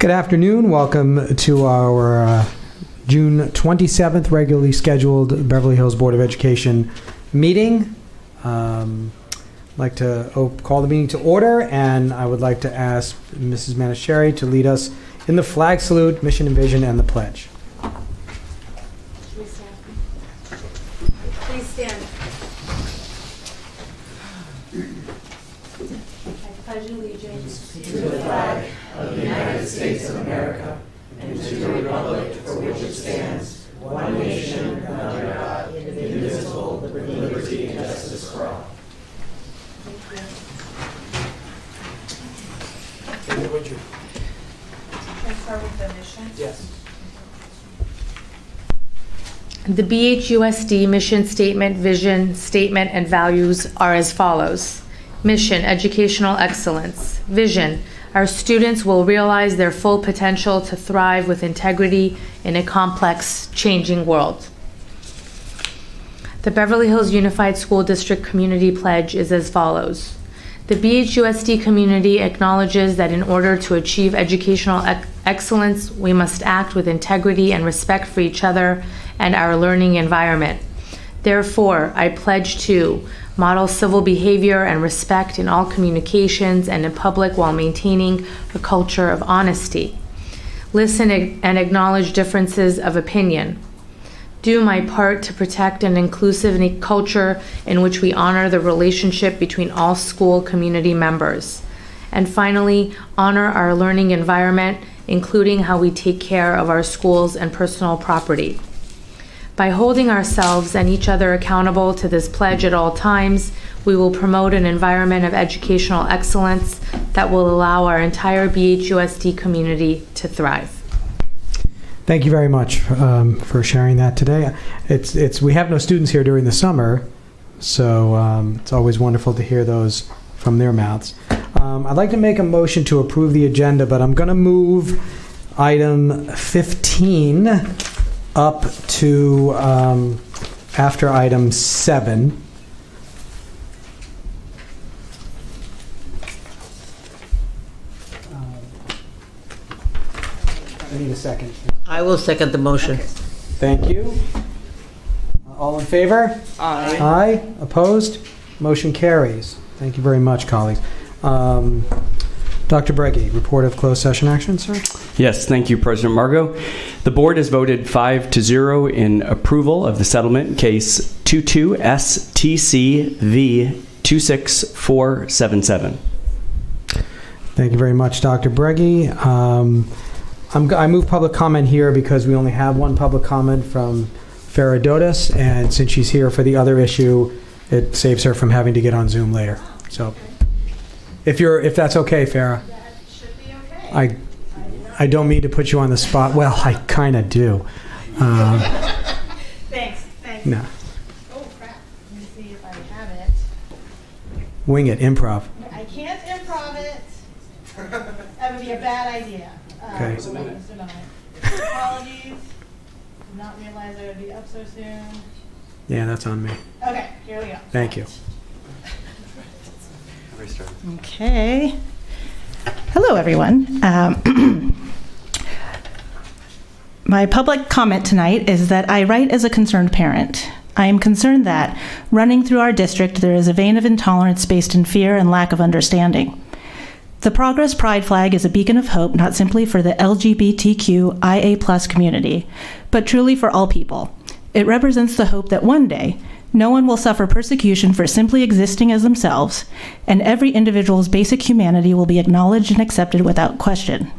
Good afternoon. Welcome to our June 27th regularly scheduled Beverly Hills Board of Education meeting. I'd like to call the meeting to order, and I would like to ask Mrs. Manicherry to lead us in the flag salute, mission and vision, and the pledge. Should we stand? Please stand. I pledge allegiance to the flag of the United States of America and to the republic for which it stands, one nation, under God, indivisible, with liberty and justice for all. Can I start with the mission? Yes. The BHUSD mission statement, vision statement, and values are as follows. Mission, educational excellence. Vision, our students will realize their full potential to thrive with integrity in a complex, changing world. The Beverly Hills Unified School District Community Pledge is as follows. The BHUSD community acknowledges that in order to achieve educational excellence, we must act with integrity and respect for each other and our learning environment. Therefore, I pledge to model civil behavior and respect in all communications and in public while maintaining a culture of honesty. Listen and acknowledge differences of opinion. Do my part to protect an inclusive culture in which we honor the relationship between all school community members. And finally, honor our learning environment, including how we take care of our schools and personal property. By holding ourselves and each other accountable to this pledge at all times, we will promote an environment of educational excellence that will allow our entire BHUSD community to thrive. Thank you very much for sharing that today. We have no students here during the summer, so it's always wonderful to hear those from their mouths. I'd like to make a motion to approve the agenda, but I'm going to move item 15 up to after item 7. I need a second. I will second the motion. Okay. Thank you. All in favor? Aye. Aye. Opposed? Motion carries. Thank you very much, colleagues. Dr. Breggy, report of closed session action, sir? Yes, thank you, President Margot. The board has voted 5-0 in approval of the settlement case 22STCV 26477. Thank you very much, Dr. Breggy. I move public comment here because we only have one public comment from Farah Dodas, and since she's here for the other issue, it saves her from having to get on Zoom later. So, if that's okay, Farah. That should be okay. I don't mean to put you on the spot. Well, I kind of do. Thanks. No. Oh, crap. Let me see if I have it. Wing it, improv. I can't improv it. That would be a bad idea. Okay. Just a moment. Apologies. Did not realize I would be up so soon. Yeah, that's on me. Okay, here we go. Thank you. Okay. Hello, everyone. My public comment tonight is that I write as a concerned parent. I am concerned that, running through our district, there is a vein of intolerance based in fear and lack of understanding. The Progress Pride flag is a beacon of hope not simply for the LGBTQIA+ community, but truly for all people. It represents the hope that one day, no one will suffer persecution for simply existing as themselves, and every individual's basic humanity will be acknowledged and accepted without question.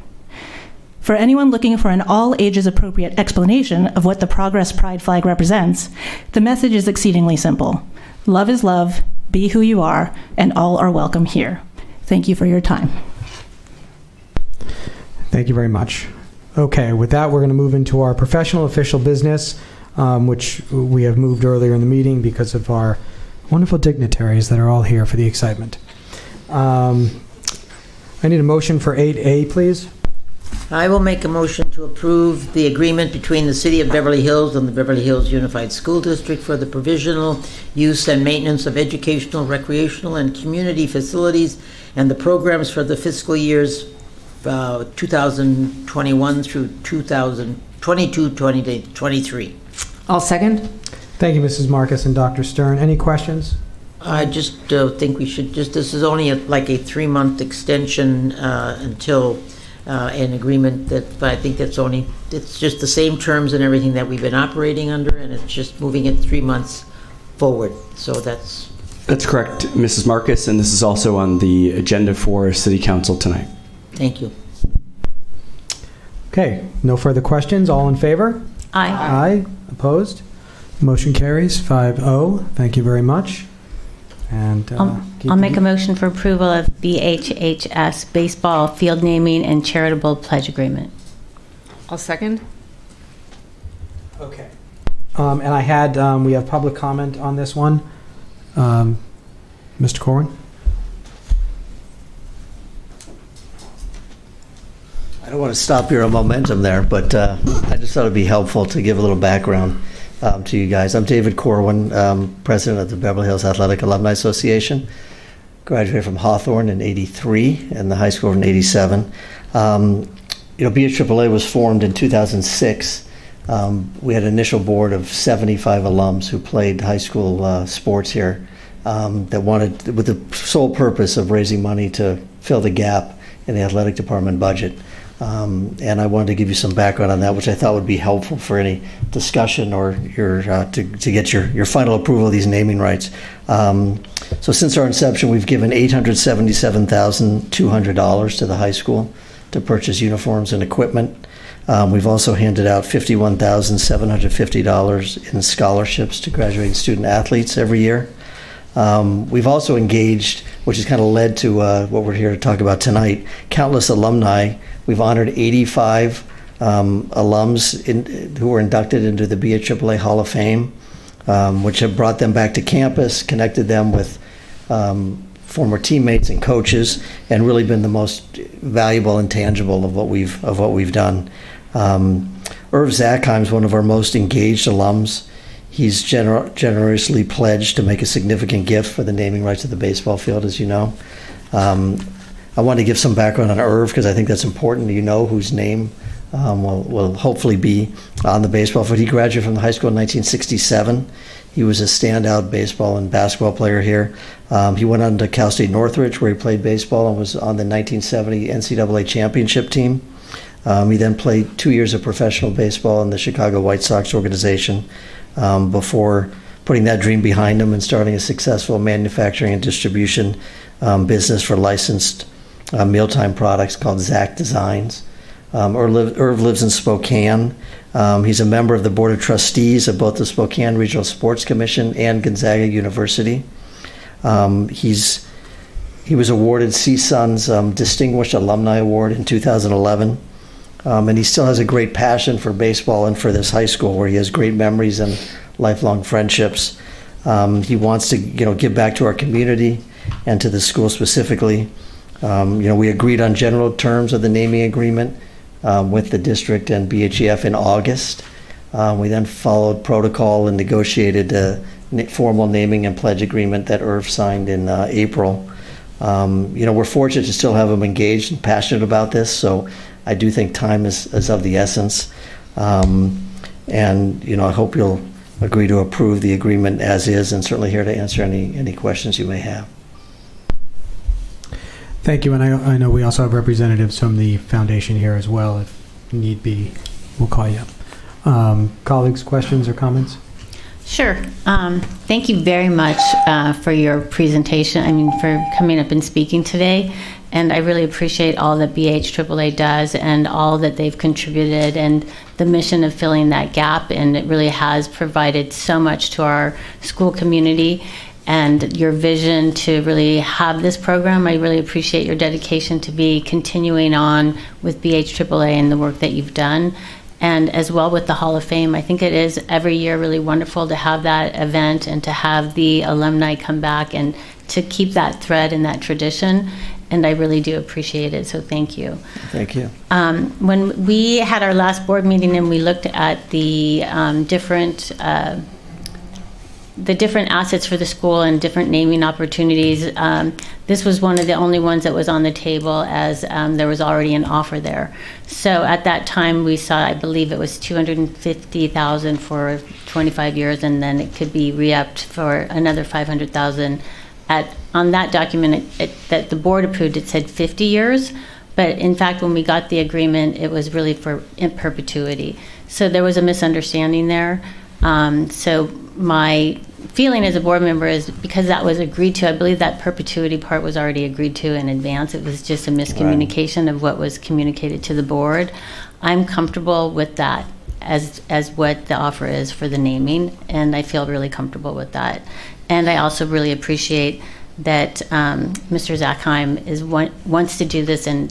For anyone looking for an all-ages appropriate explanation of what the Progress Pride flag represents, the message is exceedingly simple. Love is love, be who you are, and all are welcome here. Thank you for your time. Thank you very much. Okay, with that, we're going to move into our professional official business, which we have moved earlier in the meeting because of our wonderful dignitaries that are all here for the excitement. I need a motion for 8A, please. I will make a motion to approve the agreement between the City of Beverly Hills and the Beverly Hills Unified School District for the provisional use and maintenance of educational, recreational, and community facilities and the programs for the fiscal years 2021 through 2023. I'll second. Thank you, Mrs. Marcus and Dr. Stern. Any questions? I just think we should this is only like a 3-month extension until an agreement but I think it's just the same terms and everything that we've been operating under, and it's just moving it 3 months forward. So that's correct, Mrs. Marcus, and this is also on the agenda for City Council tonight. Thank you. Okay, no further questions. All in favor? Aye. Aye. Opposed? Motion carries 5-0. Thank you very much. And I'll make a motion for approval of BHHS baseball field naming and charitable pledge agreement. I'll second. Okay. And I had, we have public comment on this one. Mr. Corwin? I don't want to stop your momentum there, but I just thought it'd be helpful to give a little background to you guys. I'm David Corwin, president of the Beverly Hills Athletic Alumni Association. Graduated from Hawthorne in '83 and the high school in '87. BHUSD was formed in 2006. We had an initial board of 75 alums who played high school sports here that wanted, with the sole purpose of raising money to fill the gap in the athletic department budget. And I wanted to give you some background on that, which I thought would be helpful for any discussion or your to get your final approval of these naming rights. So since our inception, we've given $877,200 to the high school to purchase uniforms and equipment. We've also handed out $51,750 in scholarships to graduating student athletes every year. We've also engaged, which has kind of led to what we're here to talk about tonight, countless alumni. We've honored 85 alums who were inducted into the BHUSD Hall of Fame, which have brought them back to campus, connected them with former teammates and coaches, and really been the most valuable and tangible of what we've done. Irv Zackheim is one of our most engaged alums. He's generously pledged to make a significant gift for the naming rights of the baseball field, as you know. I want to give some background on Irv because I think that's important. You know whose name will hopefully be on the baseball field. He graduated from the high school in 1967. He was a standout baseball and basketball player here. He went on to Cal State Northridge, where he played baseball and was on the 1970 NCAA championship team. He then played 2 years of professional baseball in the Chicago White Sox organization before putting that dream behind him and starting a successful manufacturing and distribution business for licensed mealtime products called Zack Designs. Irv lives in Spokane. He's a member of the Board of Trustees of both the Spokane Regional Sports Commission and Gonzaga University. He was awarded CSUN's Distinguished Alumni Award in 2011. And he still has a great passion for baseball and for this high school, where he has great memories and lifelong friendships. He wants to, give back to our community and to the school specifically. We agreed on general terms of the naming agreement with the district and BHEF in August. We then followed protocol and negotiated a formal naming and pledge agreement that Irv signed in April. We're fortunate to still have him engaged and passionate about this, so I do think time is of the essence. And I hope you'll agree to approve the agreement as is, and certainly here to answer any questions you may have. Thank you, and I know we also have representatives from the foundation here as well. If need be, we'll call you up. Colleagues, questions or comments? Sure. Thank you very much for your presentation, for coming up and speaking today. And I really appreciate all that BHAAA does and all that they've contributed and the mission of filling that gap. And it really has provided so much to our school community. And your vision to really have this program, I really appreciate your dedication to be continuing on with BHAAA and the work that you've done. And as well with the Hall of Fame, I think it is every year really wonderful to have that event and to have the alumni come back and to keep that thread and that tradition. And I really do appreciate it, so thank you. Thank you. When we had our last board meeting and we looked at the different the different assets for the school and different naming opportunities, this was one of the only ones that was on the table, as there was already an offer there. So at that time, we saw, I believe it was $250,000 for 25 years, and then it could be re-upped for another $500,000. On that document that the board approved, it said 50 years. But in fact, when we got the agreement, it was really for in perpetuity. So there was a misunderstanding there. So my feeling as a board member is, because that was agreed to, I believe that perpetuity part was already agreed to in advance. It was just a miscommunication of what was communicated to the board. I'm comfortable with that as what the offer is for the naming, and I feel really comfortable with that. And I also really appreciate that Mr. Zackheim wants to do this and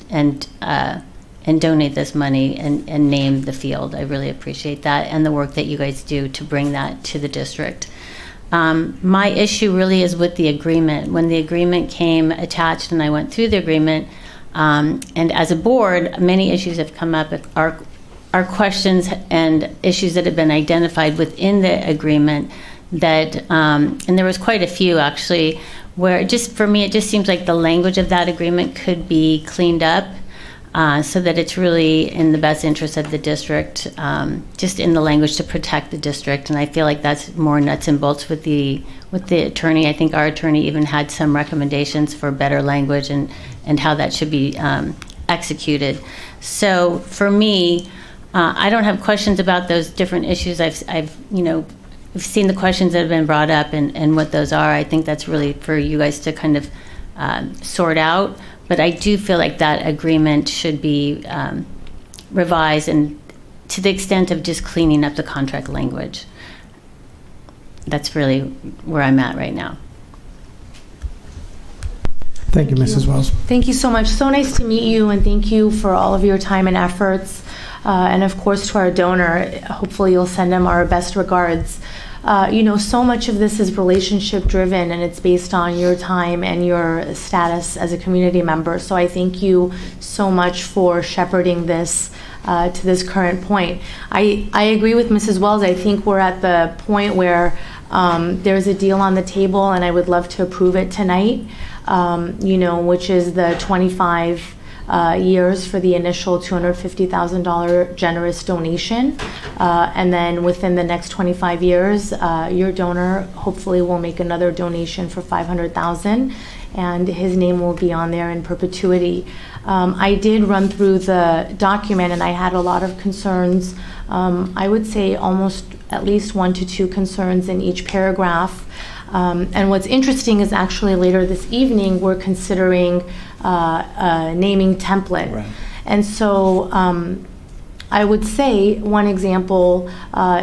donate this money and name the field. I really appreciate that, and the work that you guys do to bring that to the district. My issue really is with the agreement. When the agreement came attached and I went through the agreement, and as a board, many issues have come up, are questions and issues that have been identified within the agreement that, and there was quite a few actually, where for me, it just seems like the language of that agreement could be cleaned up so that it's really in the best interest of the district, just in the language to protect the district. And I feel like that's more nuts and bolts with the attorney. I think our attorney even had some recommendations for better language and how that should be executed. So for me, I don't have questions about those different issues. I've seen the questions that have been brought up and what those are. I think that's really for you guys to kind of sort out. But I do feel like that agreement should be revised, and to the extent of just cleaning up the contract language. That's really where I'm at right now. Thank you, Mrs. Wells. Thank you so much. So nice to meet you, and thank you for all of your time and efforts. And of course, to our donor, hopefully you'll send him our best regards. So much of this is relationship driven, and it's based on your time and your status as a community member. So I thank you so much for shepherding this to this current point. I agree with Mrs. Wells. I think we're at the point where there's a deal on the table, and I would love to approve it tonight, which is the 25 years for the initial $250,000 generous donation. And then within the next 25 years, your donor hopefully will make another donation for $500,000, and his name will be on there in perpetuity. I did run through the document, and I had a lot of concerns. I would say almost at least 1 to 2 concerns in each paragraph. And what's interesting is actually later this evening, we're considering a naming template. Right. And so I would say one example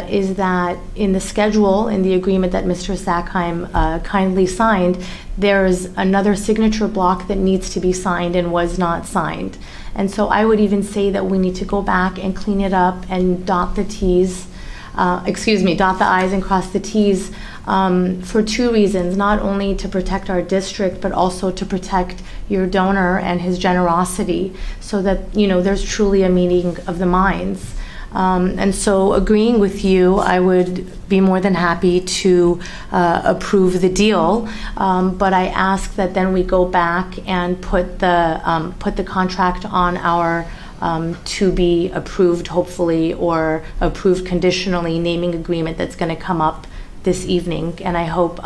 is that in the schedule, in the agreement that Mr. Zackheim kindly signed, there's another signature block that needs to be signed and was not signed. And so I would even say that we need to go back and clean it up and dot the I's and cross the T's for 2 reasons: not only to protect our district, but also to protect your donor and his generosity, so that there's truly a meeting of the minds. And so, agreeing with you, I would be more than happy to approve the deal. But I ask that then we go back and put the contract on our to be approved, hopefully, or approved conditionally naming agreement that's going to come up this evening. And I hope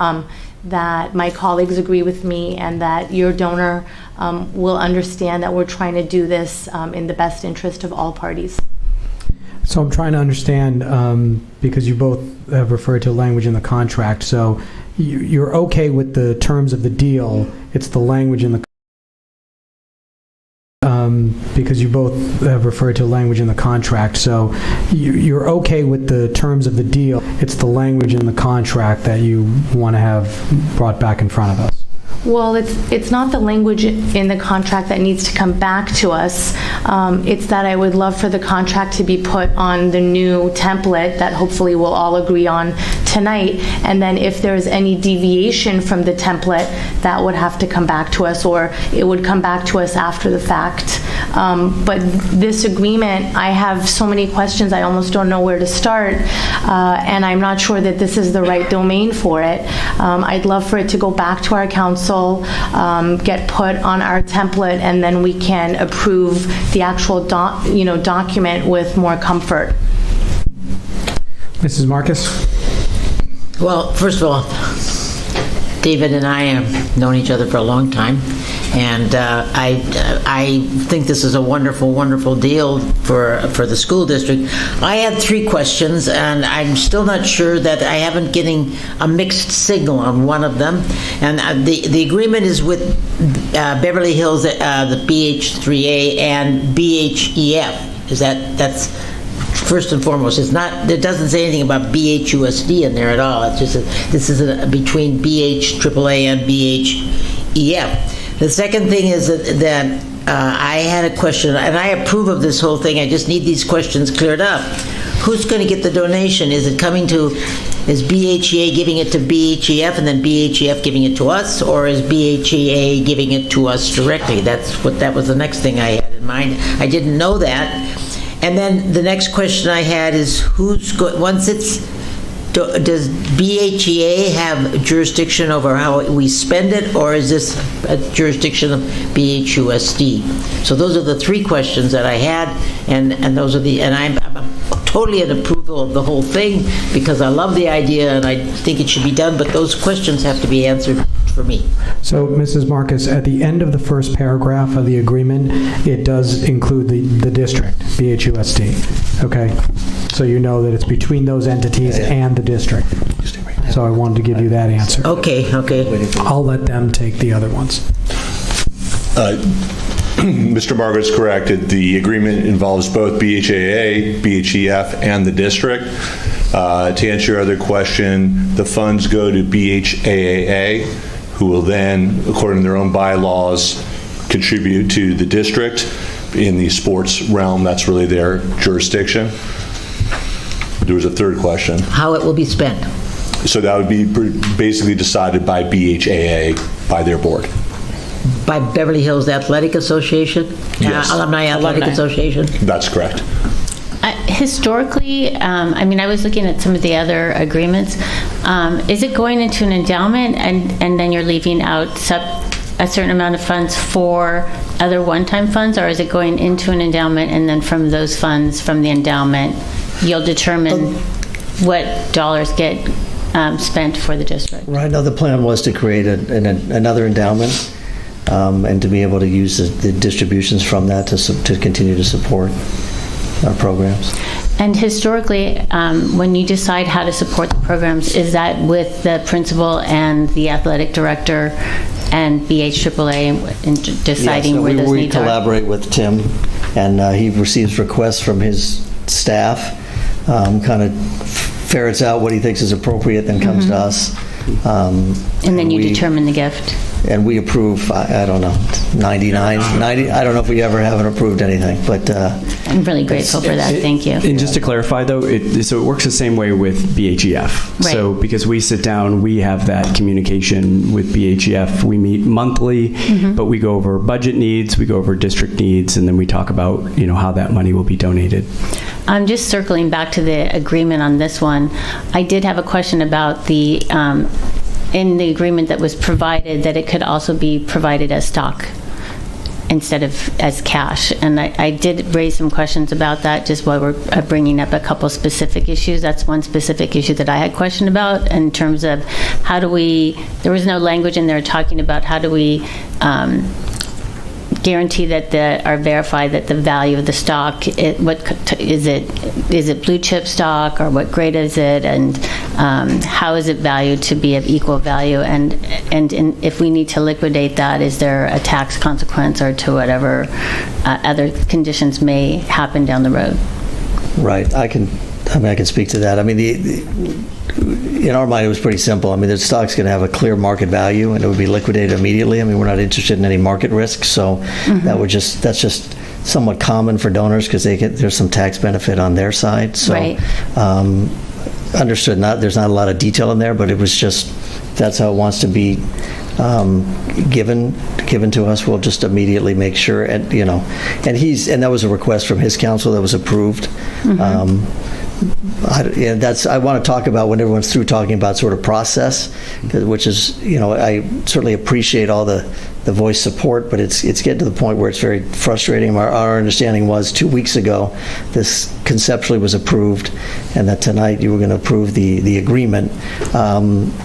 that my colleagues agree with me, and that your donor will understand that we're trying to do this in the best interest of all parties. So I'm trying to understand, because you both have referred to language in the contract. So you're okay with the terms of the deal. It's the language in the because you both have referred to language in the contract. So you're okay with the terms of the deal. It's the language in the contract that you want to have brought back in front of us. Well, it's not the language in the contract that needs to come back to us. It's that I would love for the contract to be put on the new template that hopefully we'll all agree on tonight. And then if there's any deviation from the template, that would have to come back to us, or it would come back to us after the fact. But this agreement, I have so many questions, I almost don't know where to start. And I'm not sure that this is the right domain for it. I'd love for it to go back to our council, get put on our template, and then we can approve the actual document with more comfort. Mrs. Marcus? Well, first of all, David and I have known each other for a long time, and I think this is a wonderful, wonderful deal for the school district. I had 3 questions, and I'm still not sure that I haven't getting a mixed signal on one of them. And the agreement is with Beverly Hills, the BH3A and BHEF. That's first and foremost. It doesn't say anything about BHUSD in there at all. It's just this is between BHAAA and BHEF. The second thing is that I had a question, and I approve of this whole thing. I just need these questions cleared up. Who's going to get the donation? Is BHEA giving it to BHEF and then BHEF giving it to us, or is BHEA giving it to us directly? That was the next thing I had in mind. I didn't know that. And then the next question I had is does BHEA have jurisdiction over how we spend it, or is this a jurisdiction of BHUSD? So those are the 3 questions that I had, and I'm totally in approval of the whole thing because I love the idea and I think it should be done, but those questions have to be answered for me. So, Mrs. Marcus, at the end of the first paragraph of the agreement, it does include the district, BHUSD, okay? So you know that it's between those entities and the district. So I wanted to give you that answer. Okay. I'll let them take the other ones. Mr. Margo is correct. The agreement involves both BHAA, BHEF, and the district. To answer your other question, the funds go to BHAAA, who will then, according to their own bylaws, contribute to the district in the sports realm. That's really their jurisdiction. There was a third question. How it will be spent. So that would be basically decided by BHAA, by their board. By Beverly Hills Athletic Association? Yes. Alumni Athletic Association? That's correct. Historically, I was looking at some of the other agreements. Is it going into an endowment and then you're leaving out a certain amount of funds for other one-time funds, or is it going into an endowment and then from those funds, from the endowment, you'll determine what dollars get spent for the district? Right now, the plan was to create another endowment and to be able to use the distributions from that to continue to support our programs. And historically, when you decide how to support the programs, is that with the principal and the athletic director and BHAAA in deciding where those we needs are? We collaborate with Tim, and he receives requests from his staff, kind of ferrets out what he thinks is appropriate, then comes to us. And then you determine the gift. And we approve, I don't know, 90. I don't know if we ever haven't approved anything, but I'm really grateful for that. Thank you. And just to clarify, though, so it works the same way with BHEF. Right. So because we sit down, we have that communication with BHEF. We meet monthly, but we go over budget needs, we go over district needs, and then we talk about how that money will be donated. I'm just circling back to the agreement on this one. I did have a question about the in the agreement that was provided, that it could also be provided as stock instead of as cash. And I did raise some questions about that just while we're bringing up a couple specific issues. That's one specific issue that I had questioned about in terms of there was no language in there talking about how do we guarantee that or verify that the value of the stock, is it blue chip stock, or what grade is it, and how is it valued to be of equal value, and if we need to liquidate that, is there a tax consequence or to whatever other conditions may happen down the road? right. I can speak to that. in our mind, it was pretty simple. I mean, the stock's going to have a clear market value, and it would be liquidated immediately. I mean, we're not interested in any market risk, so that's just somewhat common for donors because there's some tax benefit on their side. So, understood. There's not a lot of detail in there, but it was just that's how it wants to be given to us. We'll just immediately make sure, and that was a request from his counsel that was approved. I want to talk about when everyone's through talking about sort of process, which is, I certainly appreciate all the voice support, but it's getting to the point where it's very frustrating. Our understanding was 2 weeks ago this conceptually was approved, and that tonight you were going to approve the agreement.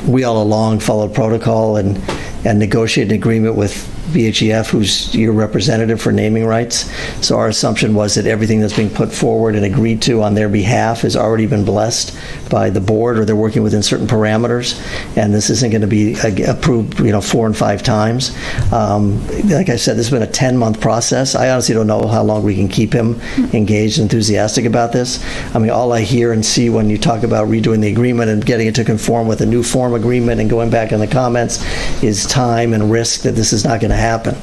We all along followed protocol and negotiated an agreement with BHEF, who's your representative for naming rights. So our assumption was that everything that's being put forward and agreed to on their behalf has already been blessed by the board, or they're working within certain parameters, and this isn't going to be approved 4 and 5 times. Like I said, this has been a 10-month process. I honestly don't know how long we can keep him engaged and enthusiastic about this. I mean, all I hear and see when you talk about redoing the agreement and getting it to conform with a new form agreement and going back in the comments is time and risk that this is not going to happen.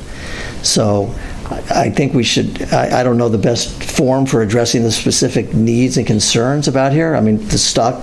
So I think we should, I don't know the best form for addressing the specific needs and concerns about here. I mean, the stock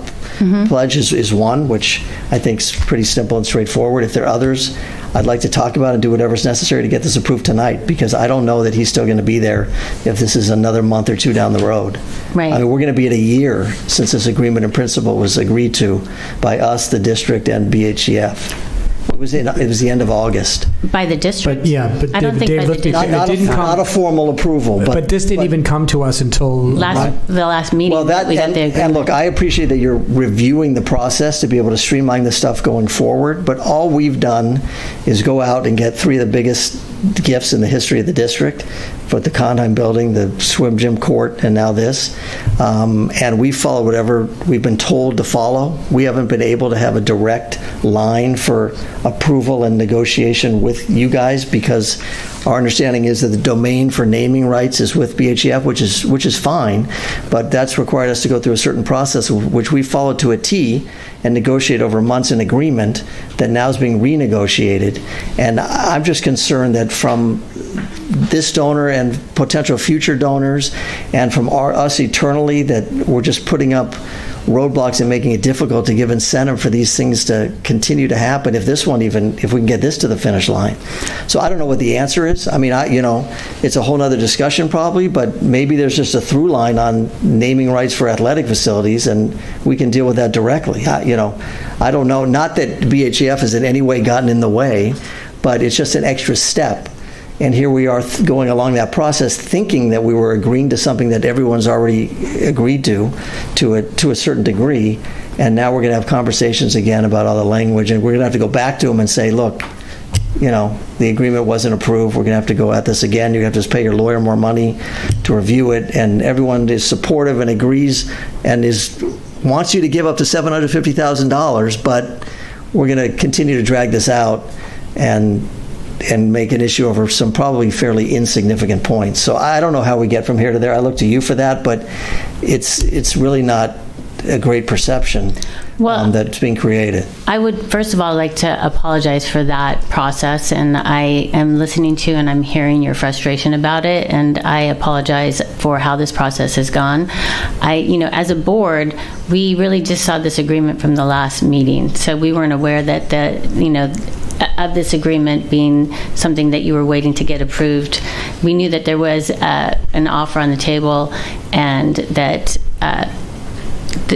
pledge is one, which I think is pretty simple and straightforward. If there are others, I'd like to talk about and do whatever's necessary to get this approved tonight, because I don't know that he's still going to be there if this is another month or two down the road. Right. I mean, we're going to be at a year since this agreement in principle was agreed to by us, the district, and BHEF. It was the end of August. By the district? But I don't think Dave by the looked district. Not a formal approval. But this didn't even come to us until the last meeting. Well, we got the agreement. and look, I appreciate that you're reviewing the process to be able to streamline the stuff going forward, but all we've done is go out and get 3 of the biggest gifts in the history of the district, for the Condheim building, the swim gym court, and now this. And we follow whatever we've been told to follow. We haven't been able to have a direct line for approval and negotiation with you guys, because our understanding is that the domain for naming rights is with BHEF, which is fine, but that's required us to go through a certain process, which we followed to a T and negotiate over months in agreement that now is being renegotiated. And I'm just concerned that from this donor and potential future donors, and from us eternally, that we're just putting up roadblocks and making it difficult to give incentive for these things to continue to happen if we can get this to the finish line. So I don't know what the answer is. I mean, it's a whole nother discussion probably, but maybe there's just a through line on naming rights for athletic facilities, and we can deal with that directly. I don't know. Not that BHEF has in any way gotten in the way, but it's just an extra step. And here we are going along that process, thinking that we were agreeing to something that everyone's already agreed to a certain degree. And now we're going to have conversations again about all the language, and we're going to have to go back to them and say, look, the agreement wasn't approved. We're going to have to go at this again. You have to pay your lawyer more money to review it. And everyone is supportive and agrees and wants you to give up to $750,000, but we're going to continue to drag this out and make an issue over some probably fairly insignificant points. So I don't know how we get from here to there. I look to you for that, but it's really not a great perception that's being created. I would first of all like to apologize for that process, and I am listening to and I'm hearing your frustration about it, and I apologize for how this process has gone. As a board, we really just saw this agreement from the last meeting, so we weren't aware that of this agreement being something that you were waiting to get approved. We knew that there was an offer on the table, and that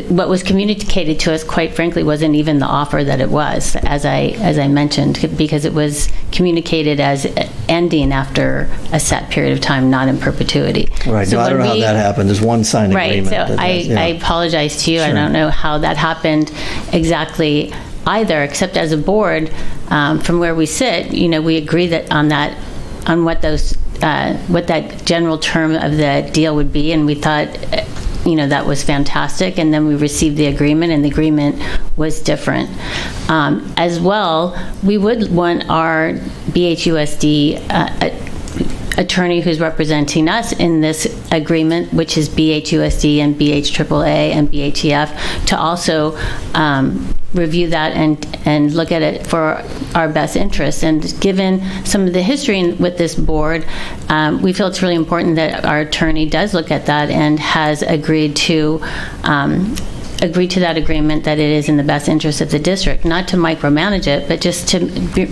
what was communicated to us, quite frankly, wasn't even the offer that it was, as I mentioned, because it was communicated as ending after a set period of time, not in perpetuity. Right. So I don't know how that happened. There's one signed agreement. Right. So I apologize to you. Sure. I don't know how that happened exactly either, except as a board, from where we sit, we agree that on what that general term of the deal would be, and we thought, that was fantastic. And then we received the agreement, and the agreement was different. As well, we would want our BHUSD attorney who's representing us in this agreement, which is BHUSD and BHAAA and BHEF, to also review that and look at it for our best interests. And given some of the history with this board, we feel it's really important that our attorney does look at that and has agreed to that agreement, that it is in the best interest of the district, not to micromanage it, but just to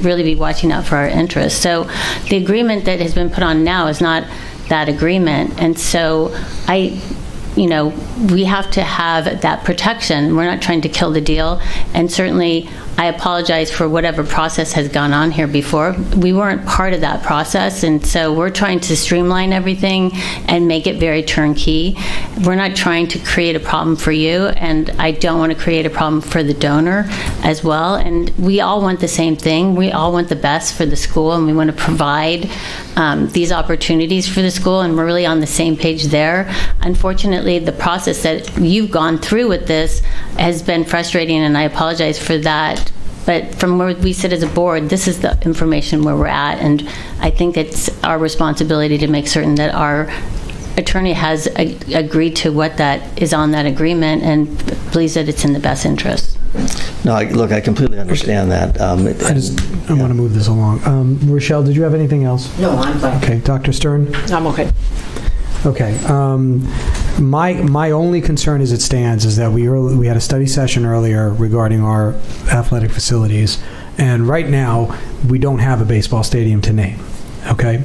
really be watching out for our interests. So the agreement that has been put on now is not that agreement. And so we have to have that protection. We're not trying to kill the deal. And certainly, I apologize for whatever process has gone on here before. We weren't part of that process, and so we're trying to streamline everything and make it very turnkey. We're not trying to create a problem for you, and I don't want to create a problem for the donor as well. And we all want the same thing. We all want the best for the school, and we want to provide these opportunities for the school, and we're really on the same page there. Unfortunately, the process that you've gone through with this has been frustrating, and I apologize for that. But from where we sit as a board, this is the information where we're at, and I think it's our responsibility to make certain that our attorney has agreed to what that is on that agreement and believes that it's in the best interest. No, look, I completely understand that. I want to move this along. Rochelle, did you have anything else? No, I'm fine. Okay, Dr. Stern? I'm okay. Okay. My only concern as it stands is that we had a study session earlier regarding our athletic facilities, and right now we don't have a baseball stadium to name. Okay,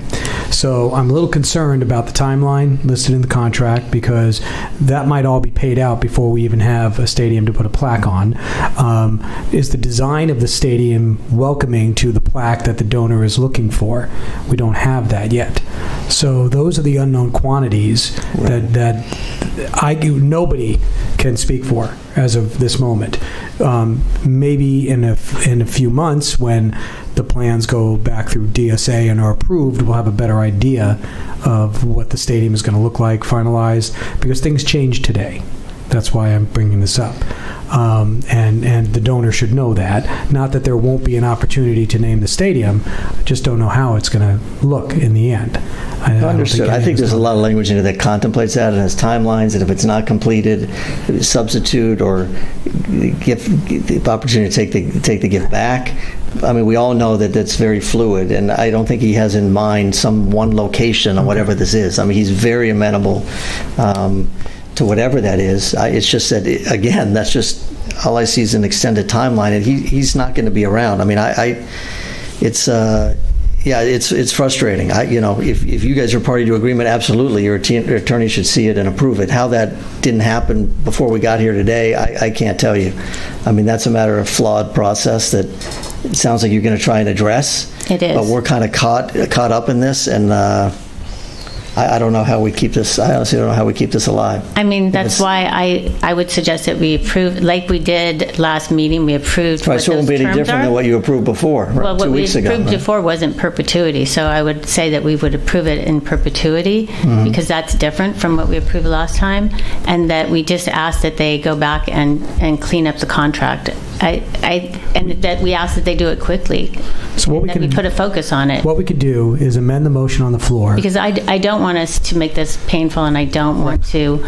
so I'm a little concerned about the timeline listed in the contract, because that might all be paid out before we even have a stadium to put a plaque on. Is the design of the stadium welcoming to the plaque that the donor is looking for? We don't have that yet. So those are the unknown quantities that nobody can speak for as of this moment. Maybe in a few months, when the plans go back through DSA and are approved, we'll have a better idea of what the stadium is going to look like, finalized, because things change today. That's why I'm bringing this up. And the donor should know that. Not that there won't be an opportunity to name the stadium, I just don't know how it's going to look in the end. Understood. I think there's a lot of language in it that contemplates that and has timelines, and if it's not completed, substitute or give the opportunity to take the gift back. I mean, we all know that that's very fluid, and I don't think he has in mind some one location or whatever this is. I mean, he's very amenable to whatever that is. It's just that, again, that's just all I see is an extended timeline, and he's not going to be around. I mean, it's frustrating. If you guys are party to agreement, absolutely, your attorney should see it and approve it. How that didn't happen before we got here today, I can't tell you. I mean, that's a matter of flawed process that it sounds like you're going to try and address. It is. But we're kind of caught up in this, and I don't know how we keep this. I honestly don't know how we keep this alive. I mean, that's why I would suggest that we approve, like we did last meeting, we approved. Right, so it won't be any different than what you approved before, right? Well, 2 weeks ago. What we approved before wasn't perpetuity, so I would say that we would approve it in perpetuity, because that's different from what we approved last time, and that we just ask that they go back and clean up the contract. And that we ask that they do it quickly. So what we we put a focus on it. What we could do is amend the motion on the floor. Because I don't want us to make this painful, and I don't want to,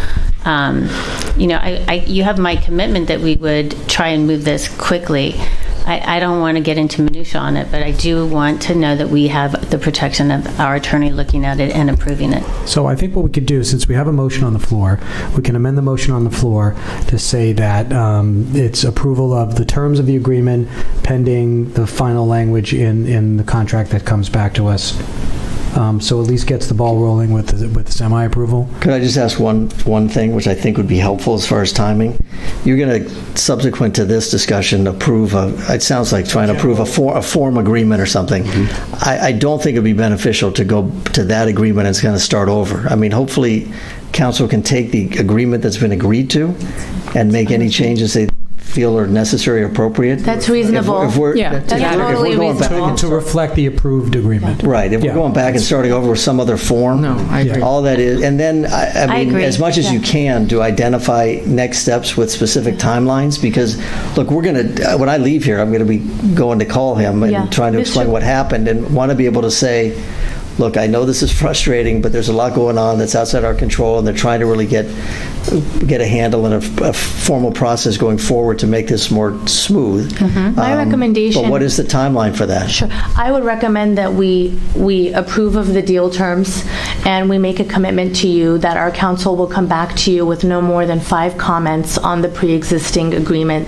you have my commitment that we would try and move this quickly. I don't want to get into minutia on it, but I do want to know that we have the protection of our attorney looking at it and approving it. So I think what we could do, since we have a motion on the floor, we can amend the motion on the floor to say that it's approval of the terms of the agreement pending the final language in the contract that comes back to us. So at least gets the ball rolling with the semi-approval. Could I just ask one thing, which I think would be helpful as far as timing? You're going to, subsequent to this discussion, approve it sounds like trying to approve a form agreement or something. I don't think it would be beneficial to go to that agreement and it's going to start over. I mean, hopefully council can take the agreement that's been agreed to and make any changes they feel are necessary or appropriate. That's reasonable. If we're totally going reasonable. back To reflect the approved agreement. Right. If we're going back and starting over with some other form, No, I agree. all that is, and then I mean, agree. as much as you can, to identify next steps with specific timelines. Because look, we're going to, when I leave here, I'm going to be going to call him and trying to explain what happened, and want to be able to say, look, I know this is frustrating, but there's a lot going on that's outside our control, and they're trying to really get a handle and a formal process going forward to make this more smooth. My recommendation. But what is the timeline for that? Sure. I would recommend that we approve of the deal terms, and we make a commitment to you that our council will come back to you with no more than 5 comments on the pre-existing agreement,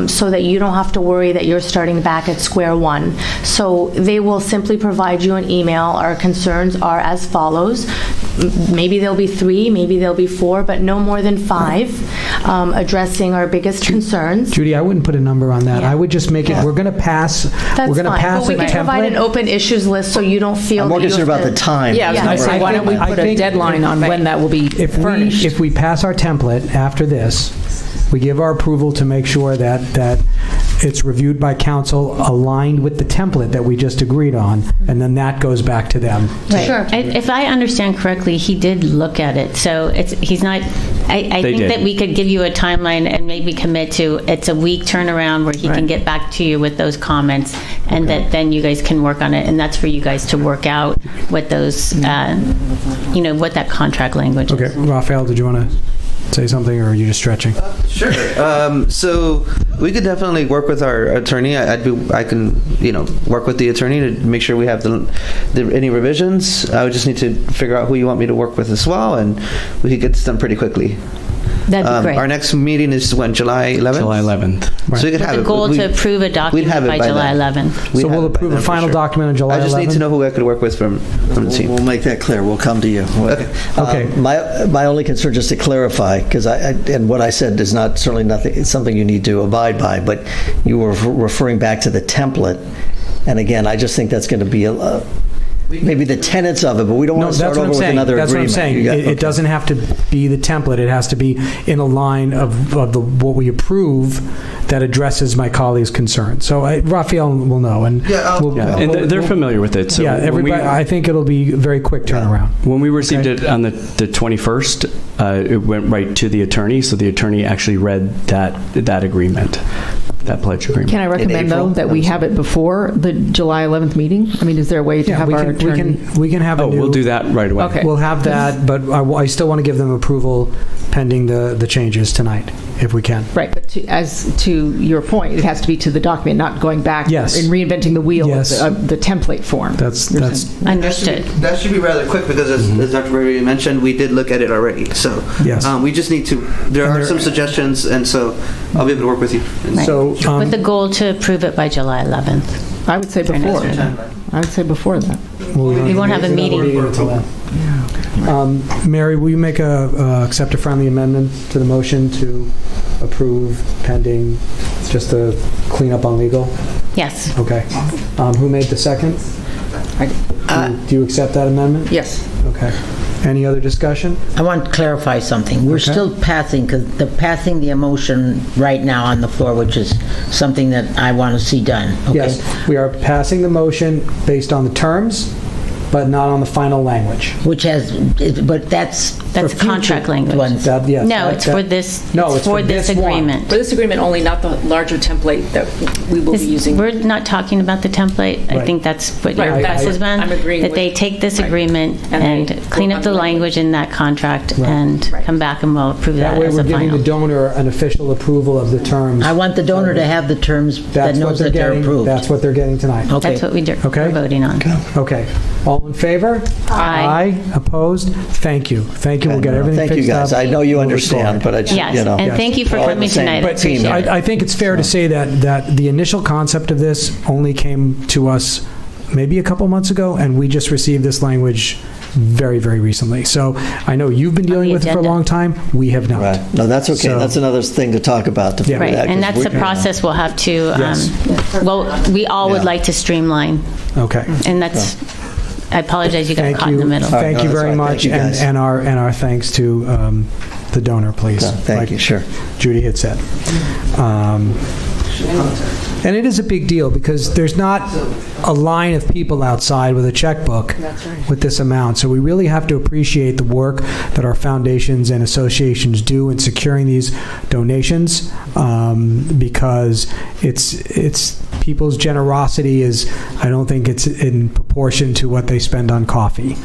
so that you don't have to worry that you're starting back at square one. So they will simply provide you an email. Our concerns are as follows. Maybe there'll be 3, maybe there'll be 4, but no more than 5, addressing our biggest concerns. Judy, I wouldn't put a number on that. Yeah. I would just make it, we're going to pass, That's we're going to fine, pass but we a can provide an template. open issues list so you don't feel I'm more that you concerned have about to- the time. Yeah, I was going to say, why don't we I put a think- deadline on when that will be furnished? If we pass our template after this, we give our approval to make sure that it's reviewed by council aligned with the template that we just agreed on, and then that goes back to them. Sure. If I understand correctly, he did look at it, so he's not, I think did. that we could give you a timeline and maybe commit to, it's a week turnaround where he can get back to you with those comments, and that then you guys can work on it, and that's for you guys to work out what those, what that contract language is. Okay, Raphael, did you want to say something, or are you just stretching? Sure. So we could definitely work with our attorney. I can work with the attorney to make sure we have any revisions. I would just need to figure out who you want me to work with as well, and we could get this done pretty quickly. That'd be great. Our next meeting is when, July 11th? July 11th. So we could have The it. goal to approve a we'd document have it by July then. 11th. So we'll approve a final document on July 11th? I just need to know who I could work with from the team. We'll make that clear. We'll come to you. Okay. My only concern, just to clarify, because and what I said is certainly nothing. It's something you need to abide by. But you were referring back to the template, and again, I just think that's going to be maybe the tenets of it, but we don't want to start over with another That's agreement. what I'm saying. It doesn't have to be the template. It has to be in a line of what we approve that addresses my colleague's concern. So Raphael will know, and And they're familiar with it. So yeah, everybody. I think it'll be a very quick turnaround. When we received it on the 21st, it went right to the attorney, so the attorney actually read that agreement, that pledge agreement. Can I recommend, though, that we have it before the July 11th meeting? I mean, is there a way to have our attorney? We can have a new. We'll do that right away. Okay. We'll have that, but I still want to give them approval pending the changes tonight, if we can. Right, but as to your point, it has to be to the document, not going back Yes. and reinventing the wheel Yes. of the template form. That's Understood. That should be rather quick because, as Dr. Beverly mentioned, we did look at it already. So Yes. we just need to. There are some suggestions, and so I'll be able to work with you. so. With the goal to approve it by July 11th. I would say before. I would say before that. We won't have a meeting. Until then. Mary, will you accept a friendly amendment to the motion to approve pending just to clean up on legal? Yes. Okay. Who made the second? Do you accept that amendment? Yes. Okay. Any other discussion? I want to clarify something. We're Okay. still passing, because passing the emotion right now on the floor, which is something that I want to see done. Okay? Yes, we are passing the motion based on the terms, but not on the final language. Which has, but that's That's for future contract language. ones. Yes, No, it's for this, No, it's for this one. agreement. For this agreement only, not the larger template that we will be using. We're not talking about the template. I Right. think that's what your Right, request has been. I'm agreeing that with- they take this right. agreement And and they clean work up on the the language in that contract Right. and Right. come back and we'll approve That that way as we're a giving the final. donor an official approval of the terms. I want the donor to have the terms that That's what knows they're that they're getting. approved. That's what they're getting tonight. Okay. That's what we're Okay. voting on. Okay. All in favor? Aye. Opposed? Thank you. Thank you. We'll get everything Thank fixed you, guys. up. I know you Moving understand, forward. but I just, Yes, and Yes. thank you for All coming the same tonight. I But appreciate it. I think it's fair to say that the initial concept of this only came to us maybe a couple months ago, and we just received this language very, very recently. So I know you've been dealing the with it for a agenda. long time. We have not. right. No, that's okay. So- That's another thing to talk about. To figure Right, that, and 'cause that's the we're- process we'll have to, Yes. well, we all would Yeah. like to streamline, Okay. and that's, I apologize, you got Thank caught in the you. middle. All right, Thank no, you that's very fine. much, Thank you, guys. and our thanks to the donor, please. Thank Like you. Sure. Judy had said. And it is a big deal because there's not a line of people outside with a checkbook with this amount. So we really have to appreciate the work that our foundations and associations do in securing these donations, because it's people's generosity is, I don't think it's in proportion to what they spend on coffee.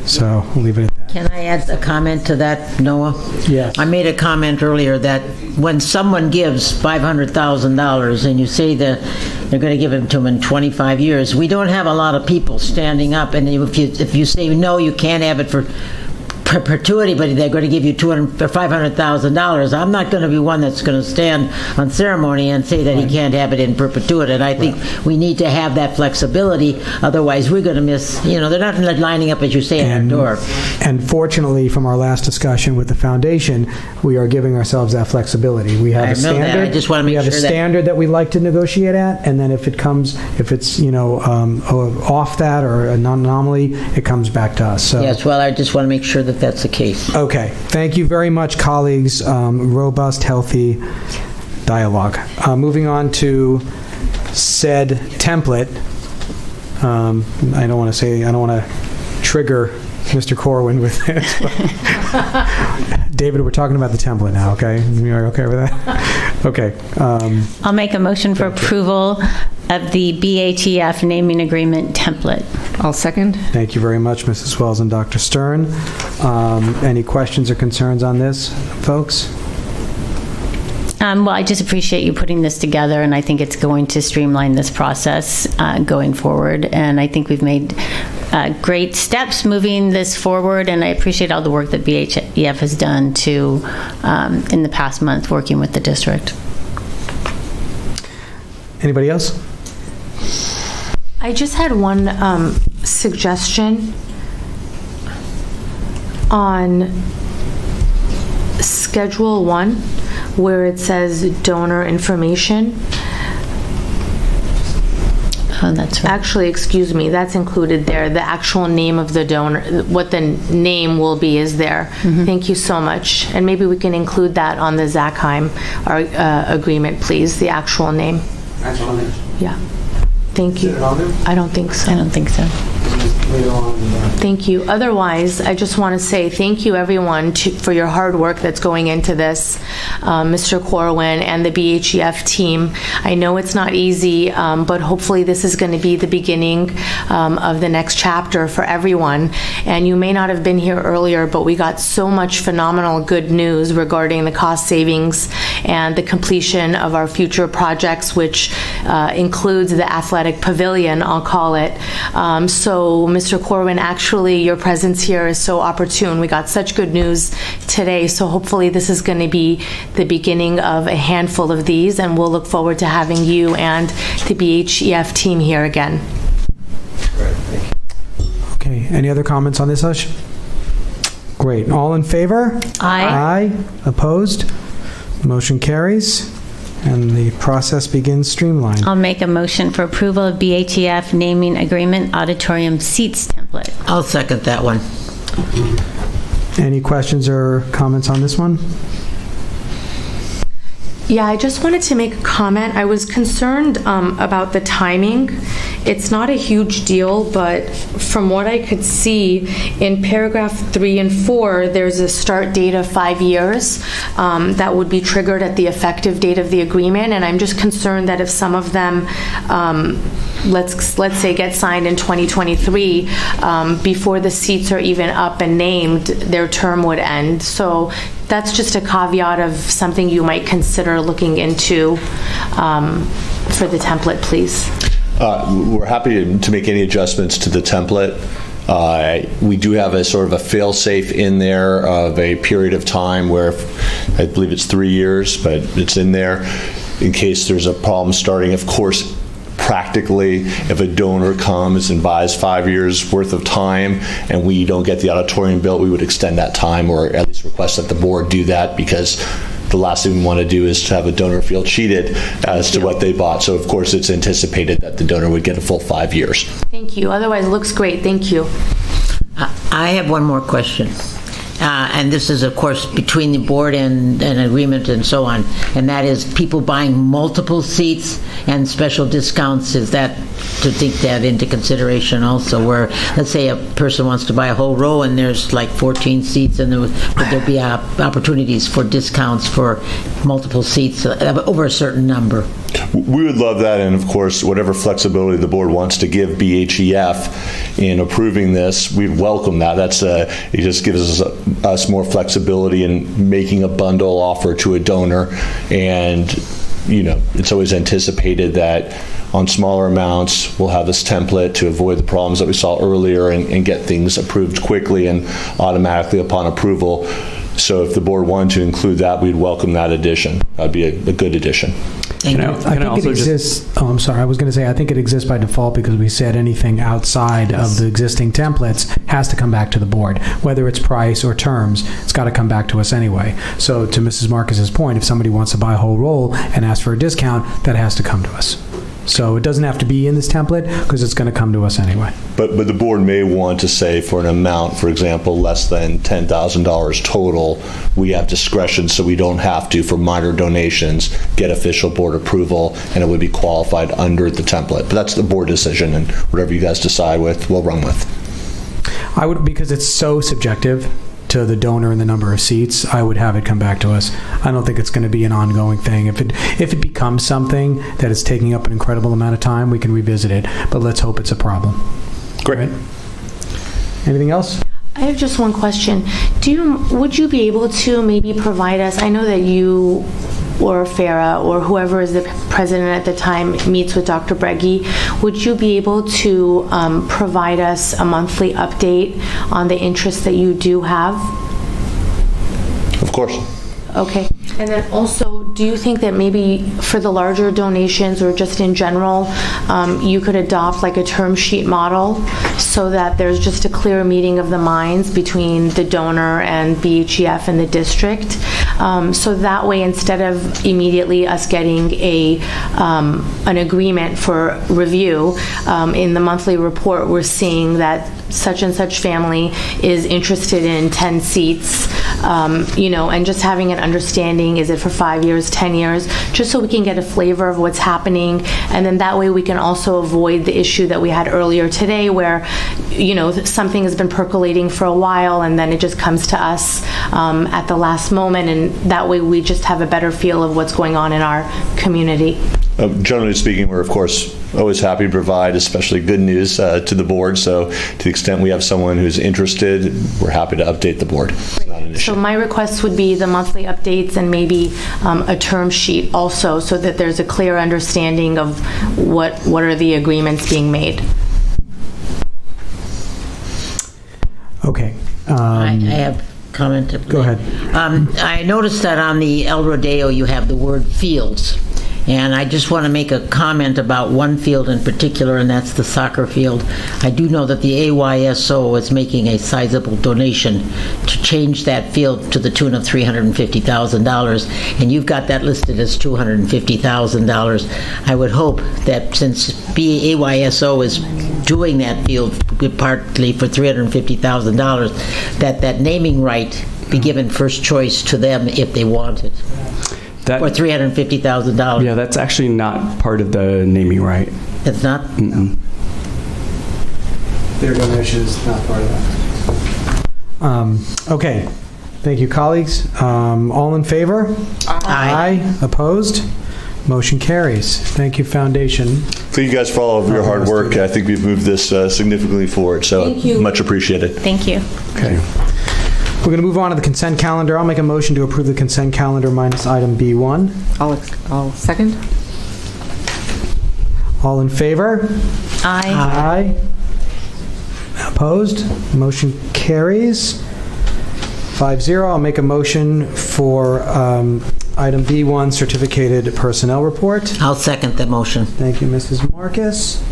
So we'll leave it at that. Can I add a comment to that, Noah? Yes. I made a comment earlier that when someone gives $500,000 and you say that they're going to give it to them in 25 years, we don't have a lot of people standing up, and if you say, no, you can't have it for perpetuity, but they're going to give you $500,000. I'm not going to be one that's going to stand on ceremony and say that he can't have it in perpetuity. And I think we need to have that flexibility. Otherwise, we're going to miss. They're not lining up, as you say, at our door. And fortunately, from our last discussion with the foundation, we are giving ourselves that flexibility. We have a standard. That. I just want to make sure we have a standard that we like to negotiate at, and then if it's off that or an anomaly, it comes back to us. So. Yes. Well, I just want to make sure that that's the case. Okay. Thank you very much, colleagues. Robust, healthy dialogue. Moving on to said template. I don't want to trigger Mr. Corwin with this. David, we're talking about the template now, okay? You are okay with that? Okay. I'll make a motion for approval of the BHEF naming agreement template. I'll second. Thank you very much, Mrs. Wells and Dr. Stern. Any questions or concerns on this, folks? Well, I just appreciate you putting this together, and I think it's going to streamline this process going forward. And I think we've made great steps moving this forward, and I appreciate all the work that BHEF has done in the past month working with the district. Anybody else? I just had one suggestion on Schedule 1, where it says donor information. Oh, that's right. Actually, excuse me, that's included there. The actual name of the donor, what the name will be, is there. Mm-hmm. Thank you so much. And maybe we can include that on the Zackheim agreement, please, the actual name. Actual name? Yeah. Thank you. Is it on there? I don't think so. I don't think so. Later on. Thank you. Otherwise, I just want to say thank you, everyone, for your hard work that's going into this, Mr. Corwin and the BHEF team. I know it's not easy, but hopefully this is going to be the beginning of the next chapter for everyone. And you may not have been here earlier, but we got so much phenomenal good news regarding the cost savings and the completion of our future projects, which includes the athletic pavilion, I'll call it. So, Mr. Corwin, actually, your presence here is so opportune. We got such good news today, so hopefully this is going to be the beginning of a handful of these, and we'll look forward to having you and the BHEF team here again. Great, thank you. Okay, any other comments on this, Hush? Great. All in favor? Aye. Aye. Opposed? Motion carries. And the process begins streamlined. I'll make a motion for approval of BHEF naming agreement auditorium seats template. I'll second that one. Any questions or comments on this one? Yeah, I just wanted to make a comment. I was concerned about the timing. It's not a huge deal, but from what I could see in paragraph 3 and 4, there's a start date of 5 years that would be triggered at the effective date of the agreement, and I'm just concerned that if some of them, let's say, get signed in 2023, before the seats are even up and named, their term would end. So that's just a caveat of something you might consider looking into for the template, please. We're happy to make any adjustments to the template. We do have a sort of a fail-safe in there of a period of time where I believe it's 3 years, but it's in there in case there's a problem starting. Of course, practically, if a donor comes and buys 5 years worth of time and we don't get the auditorium built, we would extend that time, or at least request that the board do that, because the last thing we want to do is to have a donor feel cheated as to what they bought. So of course it's anticipated that the donor would get a full 5 years. Thank you. Otherwise, it looks great. Thank you. I have one more question. And this is, of course, between the board and an agreement and so on, and that is people buying multiple seats and special discounts. Is that to think that into consideration also, where, let's say a person wants to buy a whole row and there's like 14 seats, and would there be opportunities for discounts for multiple seats over a certain number? We would love that, and of course, whatever flexibility the board wants to give BHEF in approving this, we'd welcome that. It just gives us more flexibility in making a bundle offer to a donor, and it's always anticipated that on smaller amounts, we'll have this template to avoid the problems that we saw earlier and get things approved quickly and automatically upon approval. So if the board wanted to include that, we'd welcome that addition. That'd be a good addition. I think it exists. I'm sorry. I was going to say I think it exists by default because we said anything outside of the existing templates has to come back to the board, whether it's price or terms. It's got to come back to us anyway. So to Mrs. Marcus's point, if somebody wants to buy a whole roll and ask for a discount, that has to come to us. So it doesn't have to be in this template because it's going to come to us anyway. But the board may want to say for an amount, for example, less than $10,000 total, we have discretion so we don't have to, for minor donations, get official board approval, and it would be qualified under the template. But that's the board decision, and whatever you guys decide with, we'll run with. I would, because it's so subjective to the donor and the number of seats, I would have it come back to us. I don't think it's going to be an ongoing thing. If it becomes something that is taking up an incredible amount of time, we can revisit it, but let's hope it's a problem. Great. Right? Anything else? I have just one question. Would you be able to maybe provide us, I know that you or Farah or whoever is the president at the time meets with Dr. Breggy, would you be able to provide us a monthly update on the interest that you do have? Of course. Okay. And then also, do you think that maybe for the larger donations or just in general, you could adopt like a term sheet model so that there's just a clear meeting of the minds between the donor and BHEF and the district? So that way, instead of immediately us getting an agreement for review, in the monthly report, we're seeing that such and such family is interested in 10 seats, and just having an understanding, is it for 5 years, 10 years, just so we can get a flavor of what's happening. And then that way we can also avoid the issue that we had earlier today where, something has been percolating for a while and then it just comes to us at the last moment. And that way we just have a better feel of what's going on in our community. Generally speaking, we're of course always happy to provide, especially good news to the board. So to the extent we have someone who's interested, we're happy to update the board. It's not an issue. So my request would be the monthly updates and maybe a term sheet also, so that there's a clear understanding of what are the agreements being made. Okay. I have comment. Go ahead. I noticed that on the El Rodeo you have the word fields. And I just want to make a comment about one field in particular, and that's the soccer field. I do know that the AYSO is making a sizable donation to change that field to the tune of $350,000, and you've got that listed as $250,000. I would hope that since AYSO is doing that field partly for $350,000, that naming right be given first choice to them if they want it. For $350,000. Yeah, that's actually not part of the naming right. It's not? Mm-mm. Their donation is not part of that. Okay. Thank you, colleagues. All in favor? Aye. Opposed? Motion carries. Thank you, Foundation. Thank you guys for all of your hard work. I think we've moved this significantly forward, so much appreciated. Thank you. Okay. We're going to move on to the consent calendar. I'll make a motion to approve the consent calendar minus item B1. I'll second. All in favor? Aye. Aye. Opposed? Motion carries. 5-0. I'll make a motion for item B1, certificated personnel report. I'll second the motion. Thank you, Mrs. Marcus.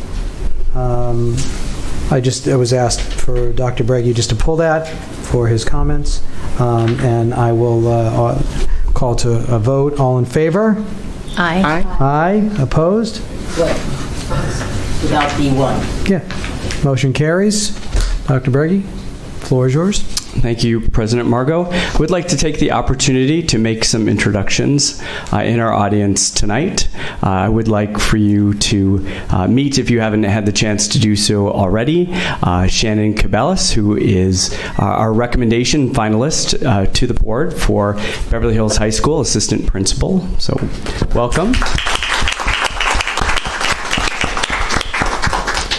I was asked for Dr. Breggy just to pull that for his comments, and I will call to a vote. All in favor? Aye. Aye. Opposed? Without B1. Yeah. Motion carries. Dr. Breggy, floor is yours. Thank you, President Margot. I would like to take the opportunity to make some introductions in our audience tonight. I would like for you to meet, if you haven't had the chance to do so already, Shannon Cabellis, who is our recommendation finalist to the board for Beverly Hills High School Assistant Principal. So, welcome.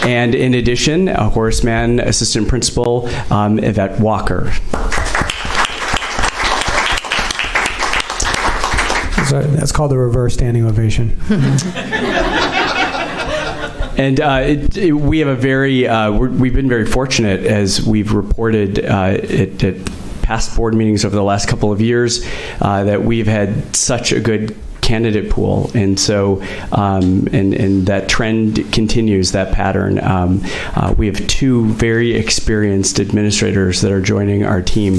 And in addition, a Horace Mann Assistant Principal, Yvette Walker. So that's called a reverse standing ovation. And we have a very, we've been very fortunate as we've reported at past board meetings over the last couple of years that we've had such a good candidate pool, and so and that trend continues, that pattern. We have two very experienced administrators that are joining our team.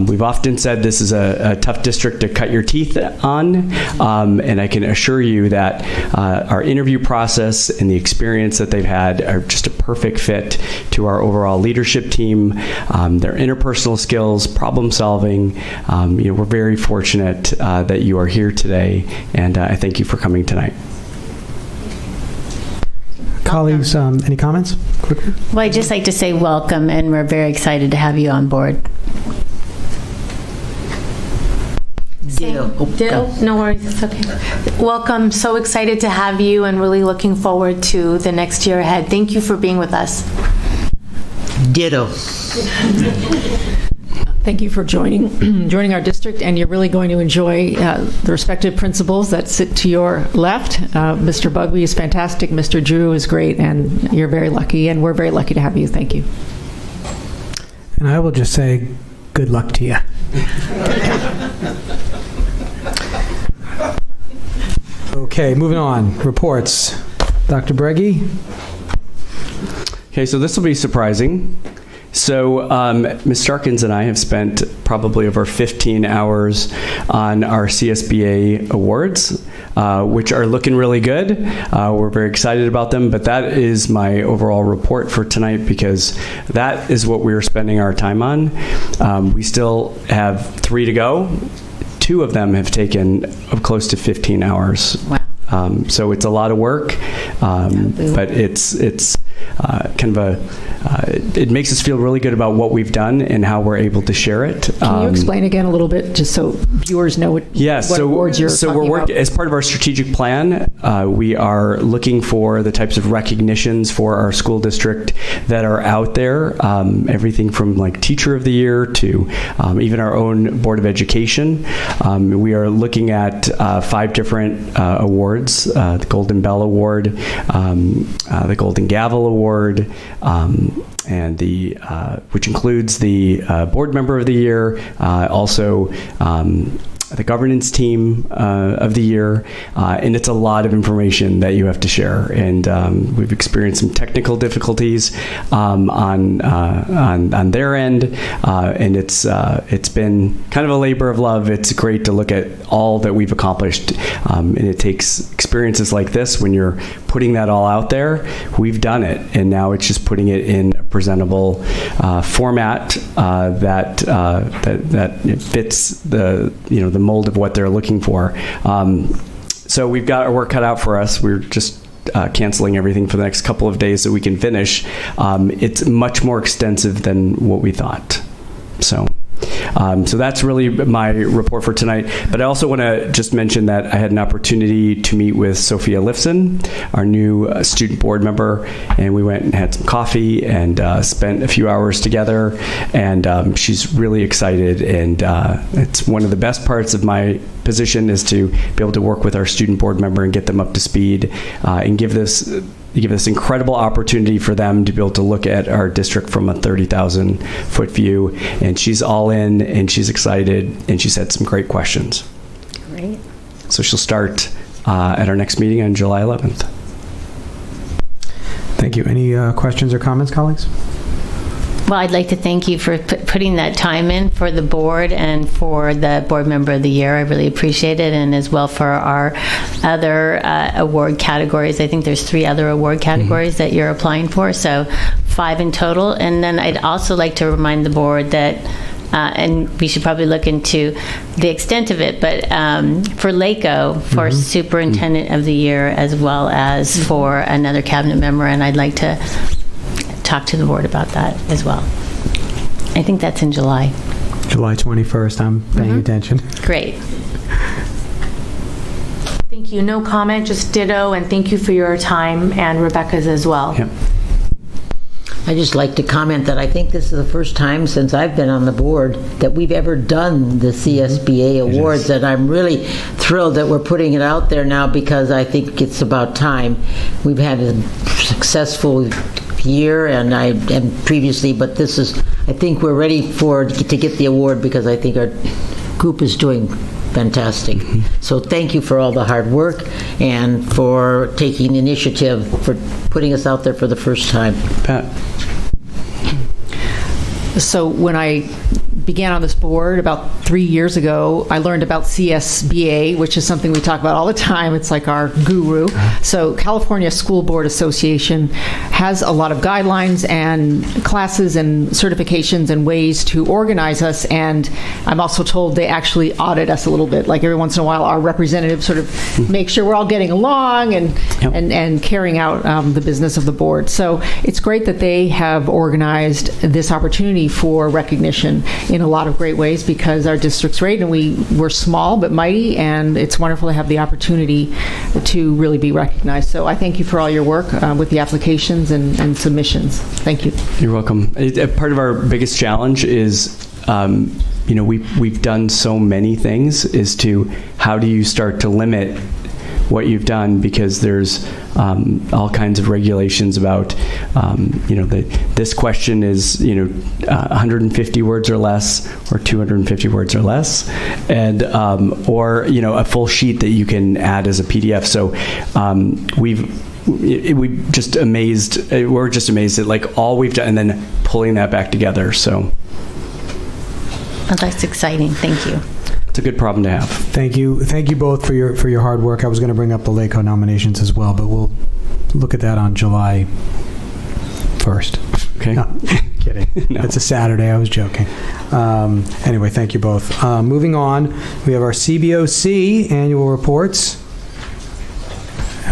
We've often said this is a tough district to cut your teeth on, and I can assure you that our interview process and the experience that they've had are just a perfect fit to our overall leadership team. Their interpersonal skills, problem solving. We're very fortunate that you are here today. And I thank you for coming tonight. Colleagues, any comments quickly? Well, I'd just like to say welcome, and we're very excited to have you on board. Ditto? No worries, it's okay. Welcome, so excited to have you and really looking forward to the next year ahead. Thank you for being with us. Ditto. Thank you for joining our district, and you're really going to enjoy the respective principals that sit to your left. Mr. Bugby is fantastic, Mr. Drew is great, and you're very lucky, and we're very lucky to have you. Thank you. And I will just say, good luck to you. Okay, moving on. Reports. Dr. Breggy? Okay, so this will be surprising. So Ms. Starkins and I have spent probably over 15 hours on our CSBA awards, which are looking really good. We're very excited about them, but that is my overall report for tonight because that is what we are spending our time on. We still have 3 to go. 2 of them have taken close to 15 hours. Wow. So it's a lot of work, but it's kind of it makes us feel really good about what we've done and how we're able to share it. Can you explain again a little bit, just so viewers know what awards you're talking we're about? as part of our strategic plan, we are looking for the types of recognitions for our school district that are out there. Everything from like Teacher of the Year to even our own Board of Education. We are looking at 5 different awards: the Golden Bell Award, the Golden Gavel Award, and the which includes the Board Member of the Year, also the Governance Team of the Year, and it's a lot of information that you have to share. And we've experienced some technical difficulties on their end, and it's been kind of a labor of love. It's great to look at all that we've accomplished, and it takes experiences like this when you're putting that all out there. We've done it, and now it's just putting it in a presentable format that it fits the mold of what they're looking for. So we've got our work cut out for us. We're just canceling everything for the next couple of days so we can finish. It's much more extensive than what we thought. So that's really my report for tonight. But I also want to just mention that I had an opportunity to meet with Sophia Lifson, our new student board member, and we went and had some coffee and spent a few hours together. And she's really excited, and it's one of the best parts of my position is to be able to work with our student board member and get them up to speed and give this incredible opportunity for them to be able to look at our district from a 30,000-foot view. And she's all in, and she's excited, and she's had some great questions. Great. So she'll start at our next meeting on July 11th. Thank you. Any questions or comments, colleagues? Well, I'd like to thank you for putting that time in for the board and for the Board Member of the Year. I really appreciate it, and as well for our other award categories. I think there's 3 other award categories that you're applying for. So 5 in total. And then I'd also like to remind the board that, and we should probably look into the extent of it, but for LACO, for Superintendent of the Year, as well as for another cabinet member, and I'd like to talk to the board about that as well. I think that's in July. July 21st, I'm paying attention. Great. Thank you. No comment, just ditto, and thank you for your time, and Rebecca's as well. Yep. I just like to comment that I think this is the first time since I've been on the board that we've ever done the CSBA awards, and I'm really thrilled that we're putting it out there now because I think it's about time. We've had a successful year and previously, but this is, I think we're ready to get the award because I think our group is doing fantastic. So thank you for all the hard work and for taking the initiative for putting us out there for the first time. Pat. So when I began on this board about 3 years ago, I learned about CSBA, which is something we talk about all the time. It's like our guru. So California School Board Association has a lot of guidelines and classes and certifications and ways to organize us. And I'm also told they actually audit us a little bit. Like every once in a while, our representatives sort of make sure we're all getting along and carrying out the business of the board. So it's great that they have organized this opportunity for recognition in a lot of great ways because our district's great and we're small but mighty, and it's wonderful to have the opportunity to really be recognized. So I thank you for all your work with the applications and submissions. Thank you. You're welcome. Part of our biggest challenge is, we've done so many things, is to how do you start to limit what you've done, because there's all kinds of regulations about, this question is, 150 words or less, or 250 words or less, and or a full sheet that you can add as a PDF. So we're just amazed at like all we've done, and then pulling that back together. So That's exciting. Thank you. It's a good problem to have. Thank you both for your hard work. I was going to bring up the LACO nominations as well, but we'll look at that on July 1st. Okay. No, kidding. No. It's a Saturday. I was joking. Anyway, thank you both. Moving on, we have our CBOC annual reports.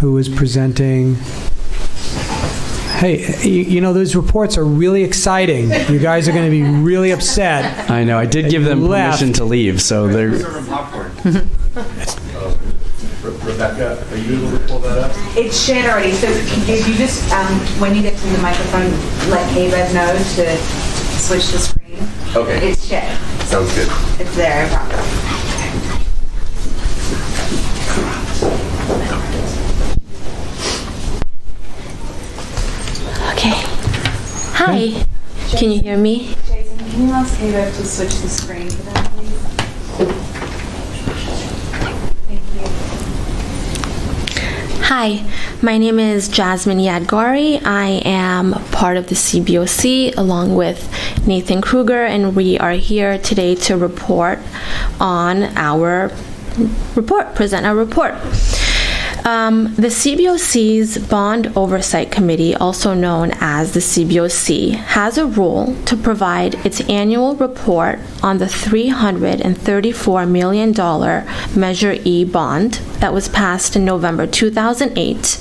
Who is presenting? Hey, those reports are really exciting. You guys are going to be really upset. I know. I did give them permission to leave, so they're. Rebecca, are you able to pull that up? It's shared already, so if you just, when you get to the microphone, let KBEV know to switch the screen. Okay. It's shared. Sounds good. It's there, I promise. Okay. Hi. Can you hear me? Jason, can you ask KBEV to switch the screen for that, please? Thank you. Hi, my name is Jasmine Yadgari. I am part of the CBOC along with Nathan Kruger, and we are here today to present our report. The CBOC's Bond Oversight Committee, also known as the CBOC, has a role to provide its annual report on the $334 million Measure E bond that was passed in November 2008,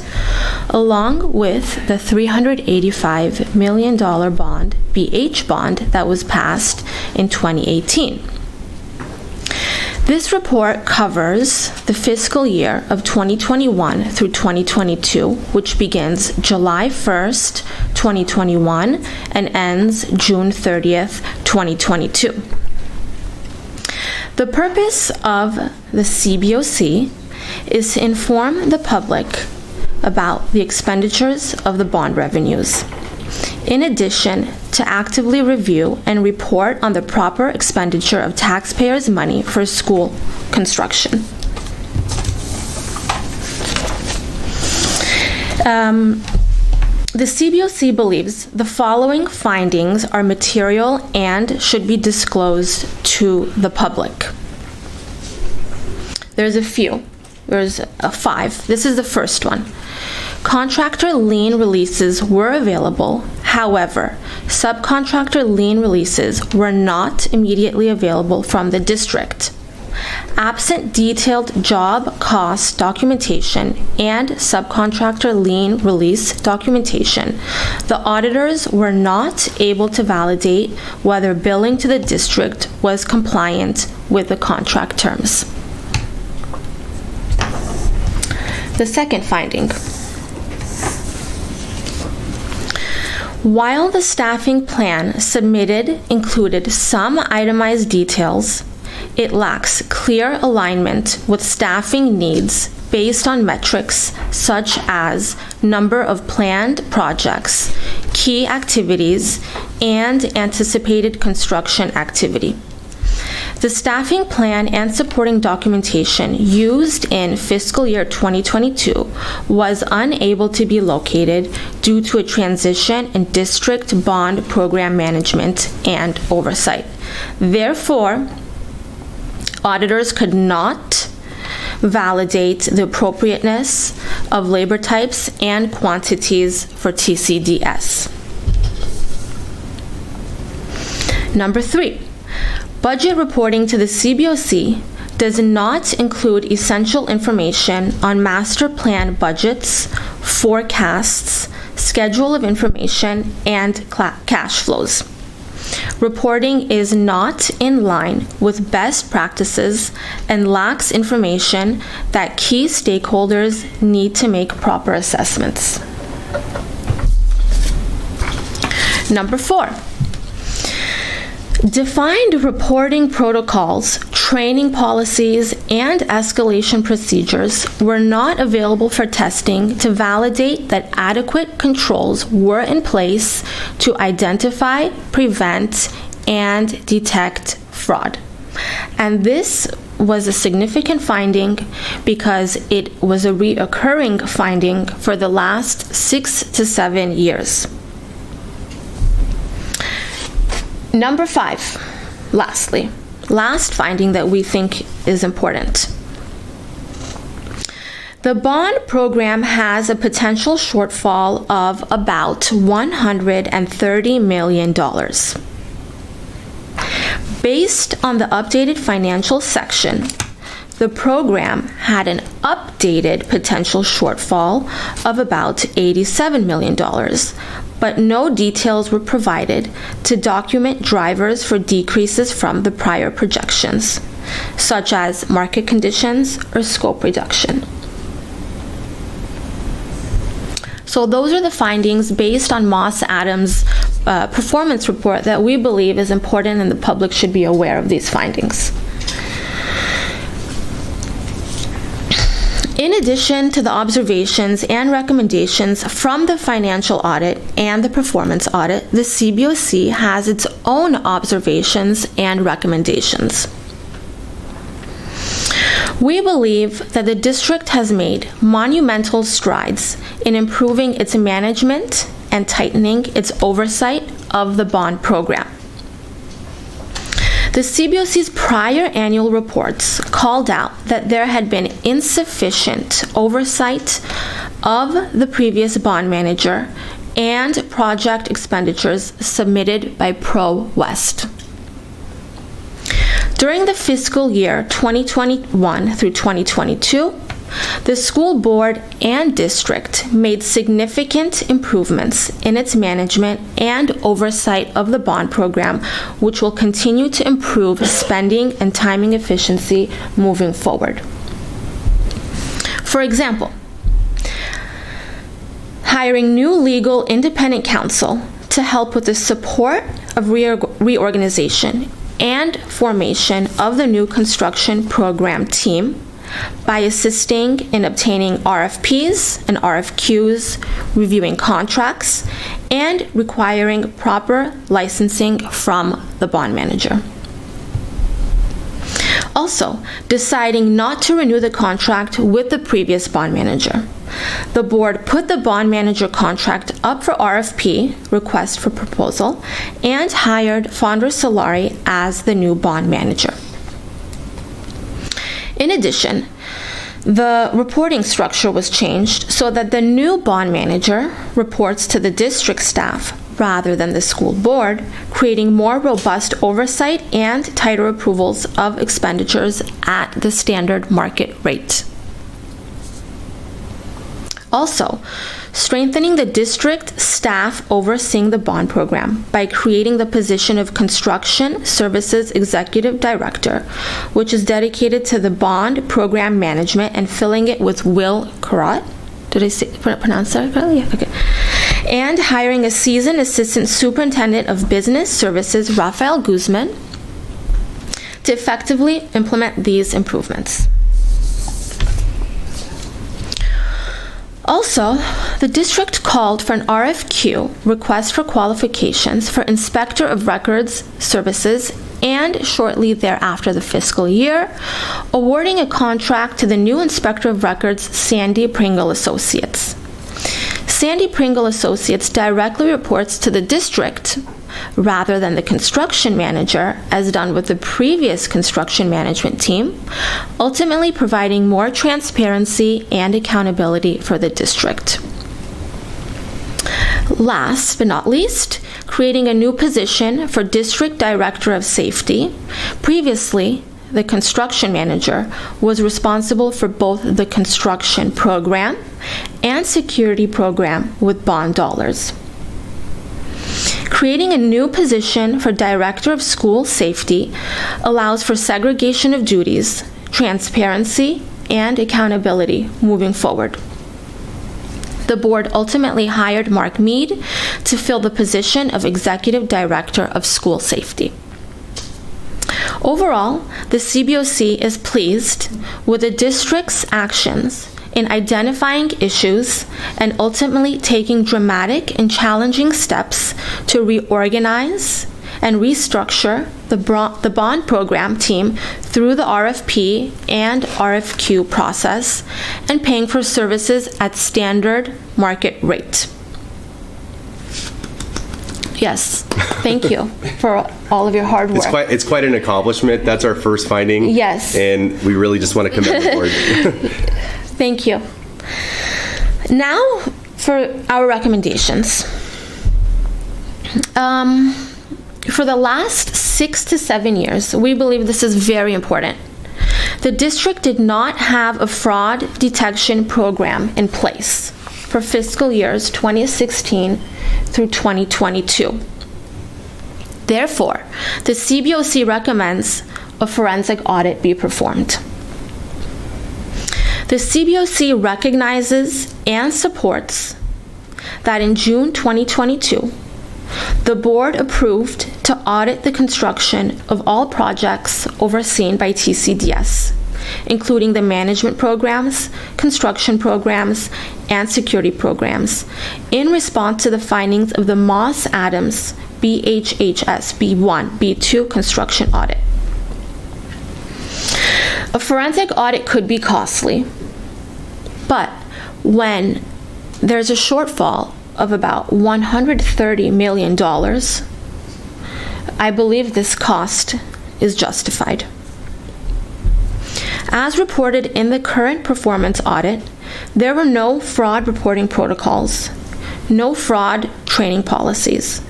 along with the $385 million bond, BH bond, that was passed in 2018. This report covers the fiscal year of 2021 through 2022, which begins July 1st, 2021, and ends June 30th, 2022. The purpose of the CBOC is to inform the public about the expenditures of the bond revenues, in addition to actively review and report on the proper expenditure of taxpayers' money for school construction. The CBOC believes the following findings are material and should be disclosed to the public. There's a few. There's 5. This is the first one. Contractor lien releases were available. However, subcontractor lien releases were not immediately available from the district. Absent detailed job cost documentation and subcontractor lien release documentation, the auditors were not able to validate whether billing to the district was compliant with the contract terms. The second finding. While the staffing plan submitted included some itemized details, it lacks clear alignment with staffing needs based on metrics such as number of planned projects, key activities, and anticipated construction activity. The staffing plan and supporting documentation used in fiscal year 2022 was unable to be located due to a transition in district bond program management and oversight. Therefore, auditors could not validate the appropriateness of labor types and quantities for TCDS. Number 3. Budget reporting to the CBOC does not include essential information on master plan budgets, forecasts, schedule of information, and cash flows. Reporting is not in line with best practices and lacks information that key stakeholders need to make proper assessments. Number 4. Defined reporting protocols, training policies, and escalation procedures were not available for testing to validate that adequate controls were in place to identify, prevent, and detect fraud. And this was a significant finding because it was a reoccurring finding for the last 6 to 7 years. Number 5, last finding that we think is important. The bond program has a potential shortfall of about $130 million. Based on the updated financial section, the program had an updated potential shortfall of about $87 million, but no details were provided to document drivers for decreases from the prior projections, such as market conditions or scope reduction. So those are the findings based on Moss Adams' performance report that we believe is important and the public should be aware of these findings. In addition to the observations and recommendations from the financial audit and the performance audit, the CBOC has its own observations and recommendations. We believe that the district has made monumental strides in improving its management and tightening its oversight of the bond program. The CBOC's prior annual reports called out that there had been insufficient oversight of the previous bond manager and project expenditures submitted by Pro West. During the fiscal year 2021 through 2022, the school board and district made significant improvements in its management and oversight of the bond program, which will continue to improve spending and timing efficiency moving forward. For example, hiring new legal independent counsel to help with the support of reorganization and formation of the new construction program team by assisting in obtaining RFPs and RFQs, reviewing contracts, and requiring proper licensing from the bond manager. Also, deciding not to renew the contract with the previous bond manager. The board put the bond manager contract up for RFP, request for proposal, and hired Fondra Solari as the new bond manager. In addition, the reporting structure was changed so that the new bond manager reports to the district staff rather than the school board, creating more robust oversight and tighter approvals of expenditures at the standard market rate. Also, strengthening the district staff overseeing the bond program by creating the position of Construction Services Executive Director, which is dedicated to the bond program management, and filling it with Will Carrot. Did I pronounce that correctly? Yeah, okay. And hiring a seasoned Assistant Superintendent of Business Services, Rafael Guzman, to effectively implement these improvements. Also, the district called for an RFQ, request for qualifications, for Inspector of Records Services, and shortly thereafter the fiscal year, awarding a contract to the new Inspector of Records, Sandy Pringle Associates. Sandy Pringle Associates directly reports to the district rather than the construction manager, as done with the previous construction management team, ultimately providing more transparency and accountability for the district. Last but not least, creating a new position for District Director of Safety. Previously, the construction manager was responsible for both the construction program and security program with bond dollars. Creating a new position for Director of School Safety allows for segregation of duties, transparency, and accountability moving forward. The board ultimately hired Mark Mead to fill the position of Executive Director of School Safety. Overall, the CBOC is pleased with the district's actions in identifying issues and ultimately taking dramatic and challenging steps to reorganize and restructure the bond program team through the RFP and RFQ process, and paying for services at standard market rate. Yes, thank you for all of your hard work. It's quite an accomplishment. That's our first finding. Yes. And we really just want to commend the board. Thank you. Now for our recommendations. For the last 6 to 7 years, we believe this is very important. The district did not have a fraud detection program in place for fiscal years 2016 through 2022. Therefore, the CBOC recommends a forensic audit be performed. The CBOC recognizes and supports that in June 2022, the board approved to audit the construction of all projects overseen by TCDS, including the management programs, construction programs, and security programs, in response to the findings of the Moss Adams BHHS B1, B2 construction audit. A forensic audit could be costly, but when there's a shortfall of about $130 million, I believe this cost is justified. As reported in the current performance audit, there were no fraud reporting protocols, no fraud training policies,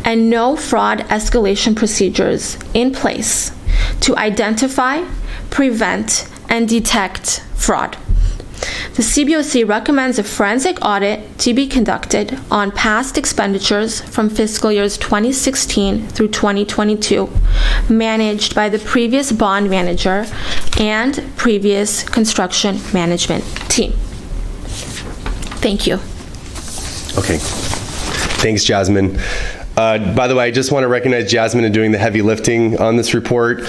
and no fraud escalation procedures in place to identify, prevent, and detect fraud. The CBOC recommends a forensic audit to be conducted on past expenditures from fiscal years 2016 through 2022, managed by the previous bond manager and previous construction management team. Thank you. Okay. Thanks, Jasmine. By the way, I just want to recognize Jasmine in doing the heavy lifting on this report.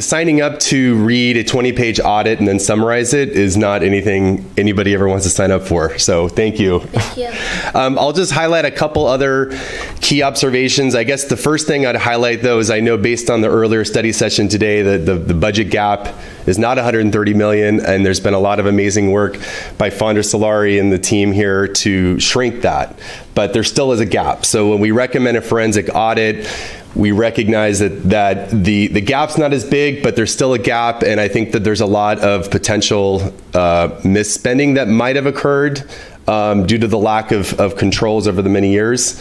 Signing up to read a 20-page audit and then summarize it is not anything anybody ever wants to sign up for. So thank you. Thank you. I'll just highlight a couple other key observations. I guess the first thing I'd highlight, though, is I know based on the earlier study session today that the budget gap is not $130 million, and there's been a lot of amazing work by Founder Solari and the team here to shrink that. But there still is a gap. So when we recommend a forensic audit, we recognize that the gap's not as big, but there's still a gap, and I think that there's a lot of potential misspending that might have occurred due to the lack of controls over the many years.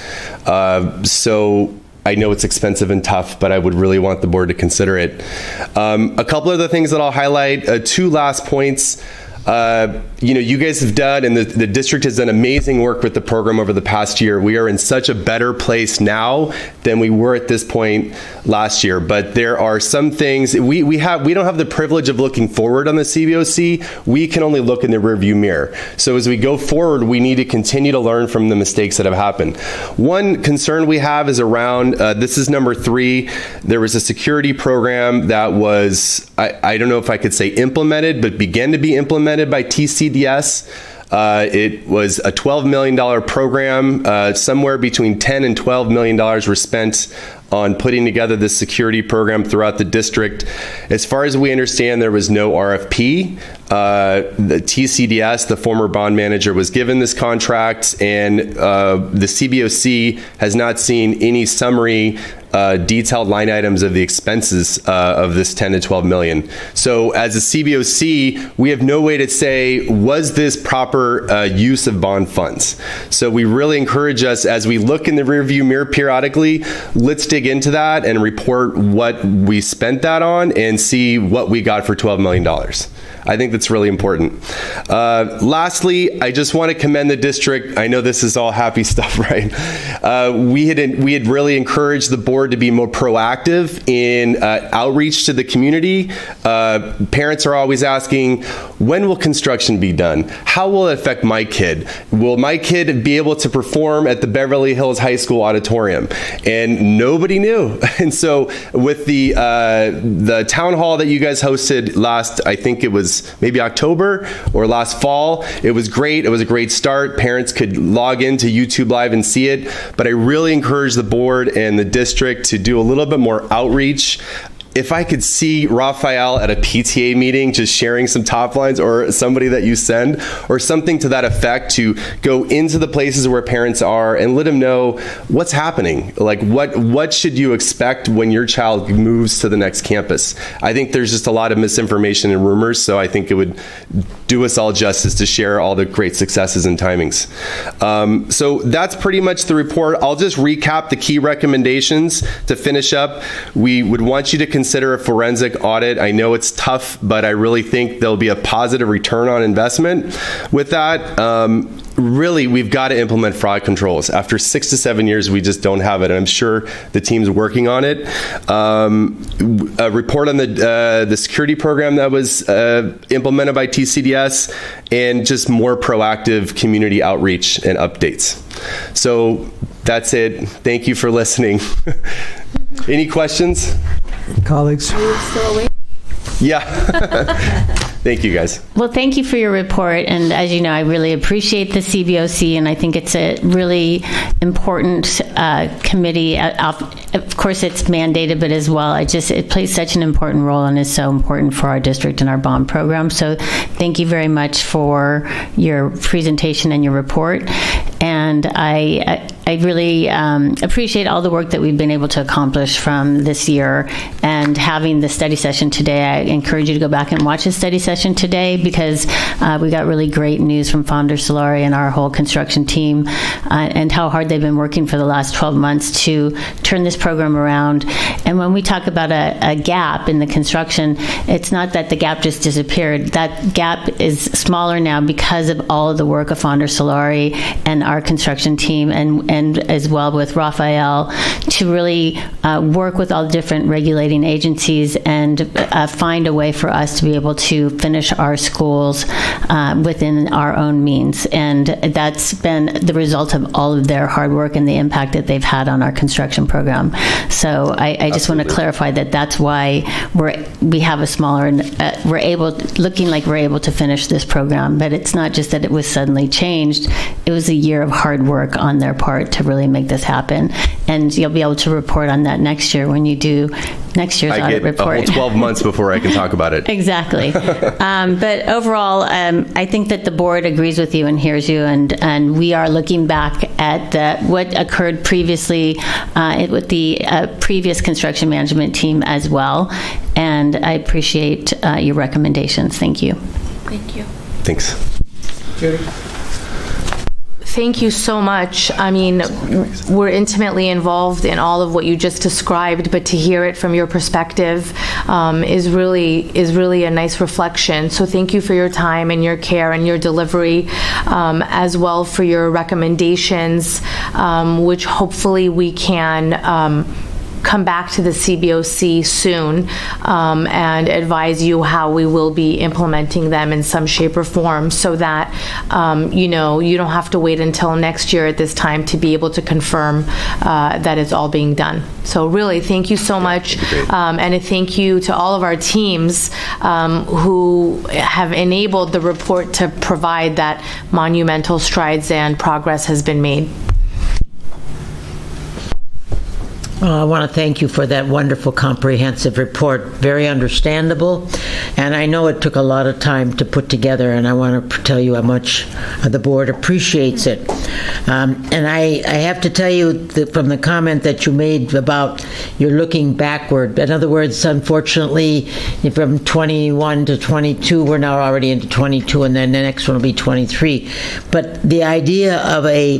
So I know it's expensive and tough, but I would really want the board to consider it. A couple other things that I'll highlight, 2 last points. You guys have done, and the district has done amazing work with the program over the past year. We are in such a better place now than we were at this point last year. But there are some things we don't have the privilege of looking forward on the CBOC. We can only look in the rearview mirror. So as we go forward, we need to continue to learn from the mistakes that have happened. One concern we have is around this is number 3. There was a security program that was I don't know if I could say implemented, but began to be implemented by TCDS. It was a $12 million program. Somewhere between $10 and $12 million were spent on putting together this security program throughout the district. As far as we understand, there was no RFP. The TCDS, the former bond manager, was given this contract, and the CBOC has not seen any summary detailed line items of the expenses of this 10 to 12 million. So as a CBOC, we have no way to say, was this proper use of bond funds? So we really encourage us, as we look in the rearview mirror periodically, let's dig into that and report what we spent that on and see what we got for $12 million. I think that's really important. Lastly, I just want to commend the district. I know this is all happy stuff, right? We had really encouraged the board to be more proactive in outreach to the community. Parents are always asking, when will construction be done? How will it affect my kid? Will my kid be able to perform at the Beverly Hills High School auditorium? And nobody knew. And so with the town hall that you guys hosted last, I think it was maybe October or last fall, it was great. It was a great start. Parents could log into YouTube Live and see it. But I really encourage the board and the district to do a little bit more outreach. If I could see Raphael at a PTA meeting just sharing some top lines, or somebody that you send, or something to that effect, to go into the places where parents are and let them know what's happening. Like what should you expect when your child moves to the next campus? I think there's just a lot of misinformation and rumors, so I think it would do us all justice to share all the great successes and timings. So that's pretty much the report. I'll just recap the key recommendations to finish up. We would want you to consider a forensic audit. I know it's tough, but I really think there'll be a positive return on investment with that. Really, we've got to implement fraud controls. After 6 to 7 years, we just don't have it, and I'm sure the team's working on it. A report on the security program that was implemented by TCDS, and just more proactive community outreach and updates. So that's it. Thank you for listening. Any questions? Colleagues? Are you still awake? Yeah. Thank you, guys. Well, thank you for your report. And as you know, I really appreciate the CBOC, and I think it's a really important committee. Of course, it's mandated, but as well, it plays such an important role and is so important for our district and our bond program. So thank you very much for your presentation and your report. And I really appreciate all the work that we've been able to accomplish from this year. And having the study session today, I encourage you to go back and watch the study session today, because we got really great news from Founder Solari and our whole construction team, and how hard they've been working for the last 12 months to turn this program around. And when we talk about a gap in the construction, it's not that the gap just disappeared. That gap is smaller now because of all of the work of Founder Solari and our construction team, and as well with Raphael, to really work with all the different regulating agencies and find a way for us to be able to finish our schools within our own means. And that's been the result of all of their hard work and the impact that they've had on our construction program. So I just want to clarify that that's why we have a smaller, looking like we're able to finish this program. But it's not just that it was suddenly changed. It was a year of hard work on their part to really make this happen. And you'll be able to report on that next year when you do next year's audit report. I get a whole 12 months before I can talk about it. Exactly. But overall, I think that the board agrees with you and hears you, and we are looking back at what occurred previously with the previous construction management team as well. And I appreciate your recommendations. Thank you. Thank you. Thanks. Judy? thank you so much. I mean, we're intimately involved in all of what you just described, but to hear it from your perspective is really a nice reflection. So thank you for your time and your care and your delivery, as well for your recommendations, which hopefully we can come back to the CBOC soon and advise you how we will be implementing them in some shape or form, so that you don't have to wait until next year at this time to be able to confirm that it's all being done. So really, thank you so much, and a thank you to all of our teams who have enabled the report to provide that monumental strides and progress has been made. I want to thank you for that wonderful, comprehensive report. Very understandable, and I know it took a lot of time to put together, and I want to tell you how much the board appreciates it. And I have to tell you that from the comment that you made about you're looking backward. In other words, unfortunately, from 21 to 22, we're now already into 22, and then the next one will be 23. But the idea of a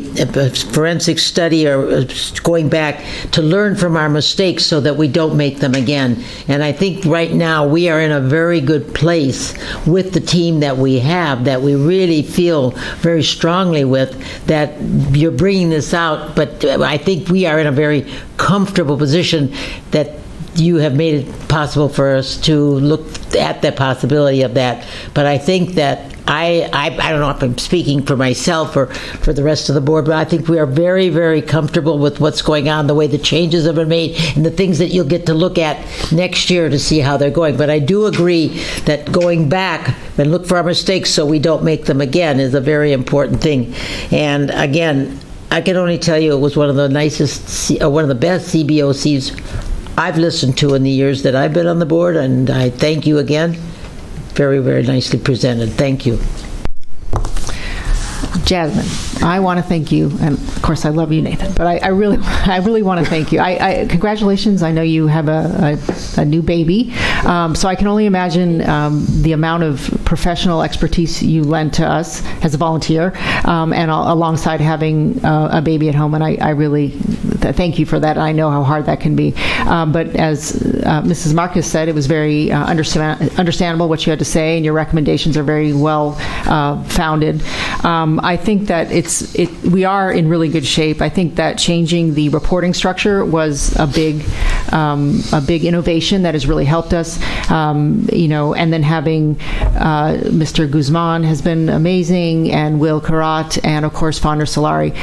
forensic study or going back to learn from our mistakes so that we don't make them again. And I think right now we are in a very good place with the team that we have, that we really feel very strongly with, that you're bringing this out. But I think we are in a very comfortable position that you have made it possible for us to look at the possibility of that. But I think that I don't know if I'm speaking for myself or for the rest of the board, but I think we are very, very comfortable with what's going on, the way the changes have been made, and the things that you'll get to look at next year to see how they're going. But I do agree that going back and look for our mistakes so we don't make them again is a very important thing. And again, I can only tell you it was one of the nicest, one of the best CBOCs I've listened to in the years that I've been on the board, and I thank you again. Very, very nicely presented. Thank you. Jasmine, I want to thank you, and of course I love you, Nathan, but I really want to thank you. Congratulations. I know you have a new baby, so I can only imagine the amount of professional expertise you lent to us as a volunteer, and alongside having a baby at home, and I really thank you for that. I know how hard that can be, but as Mrs. Marcus said, it was very understandable what you had to say, and your recommendations are very well founded. I think that we are in really good shape. I think that changing the reporting structure was a big innovation that has really helped us. And then having Mr. Guzman has been amazing, and Will Karat, and of course Founder Solari.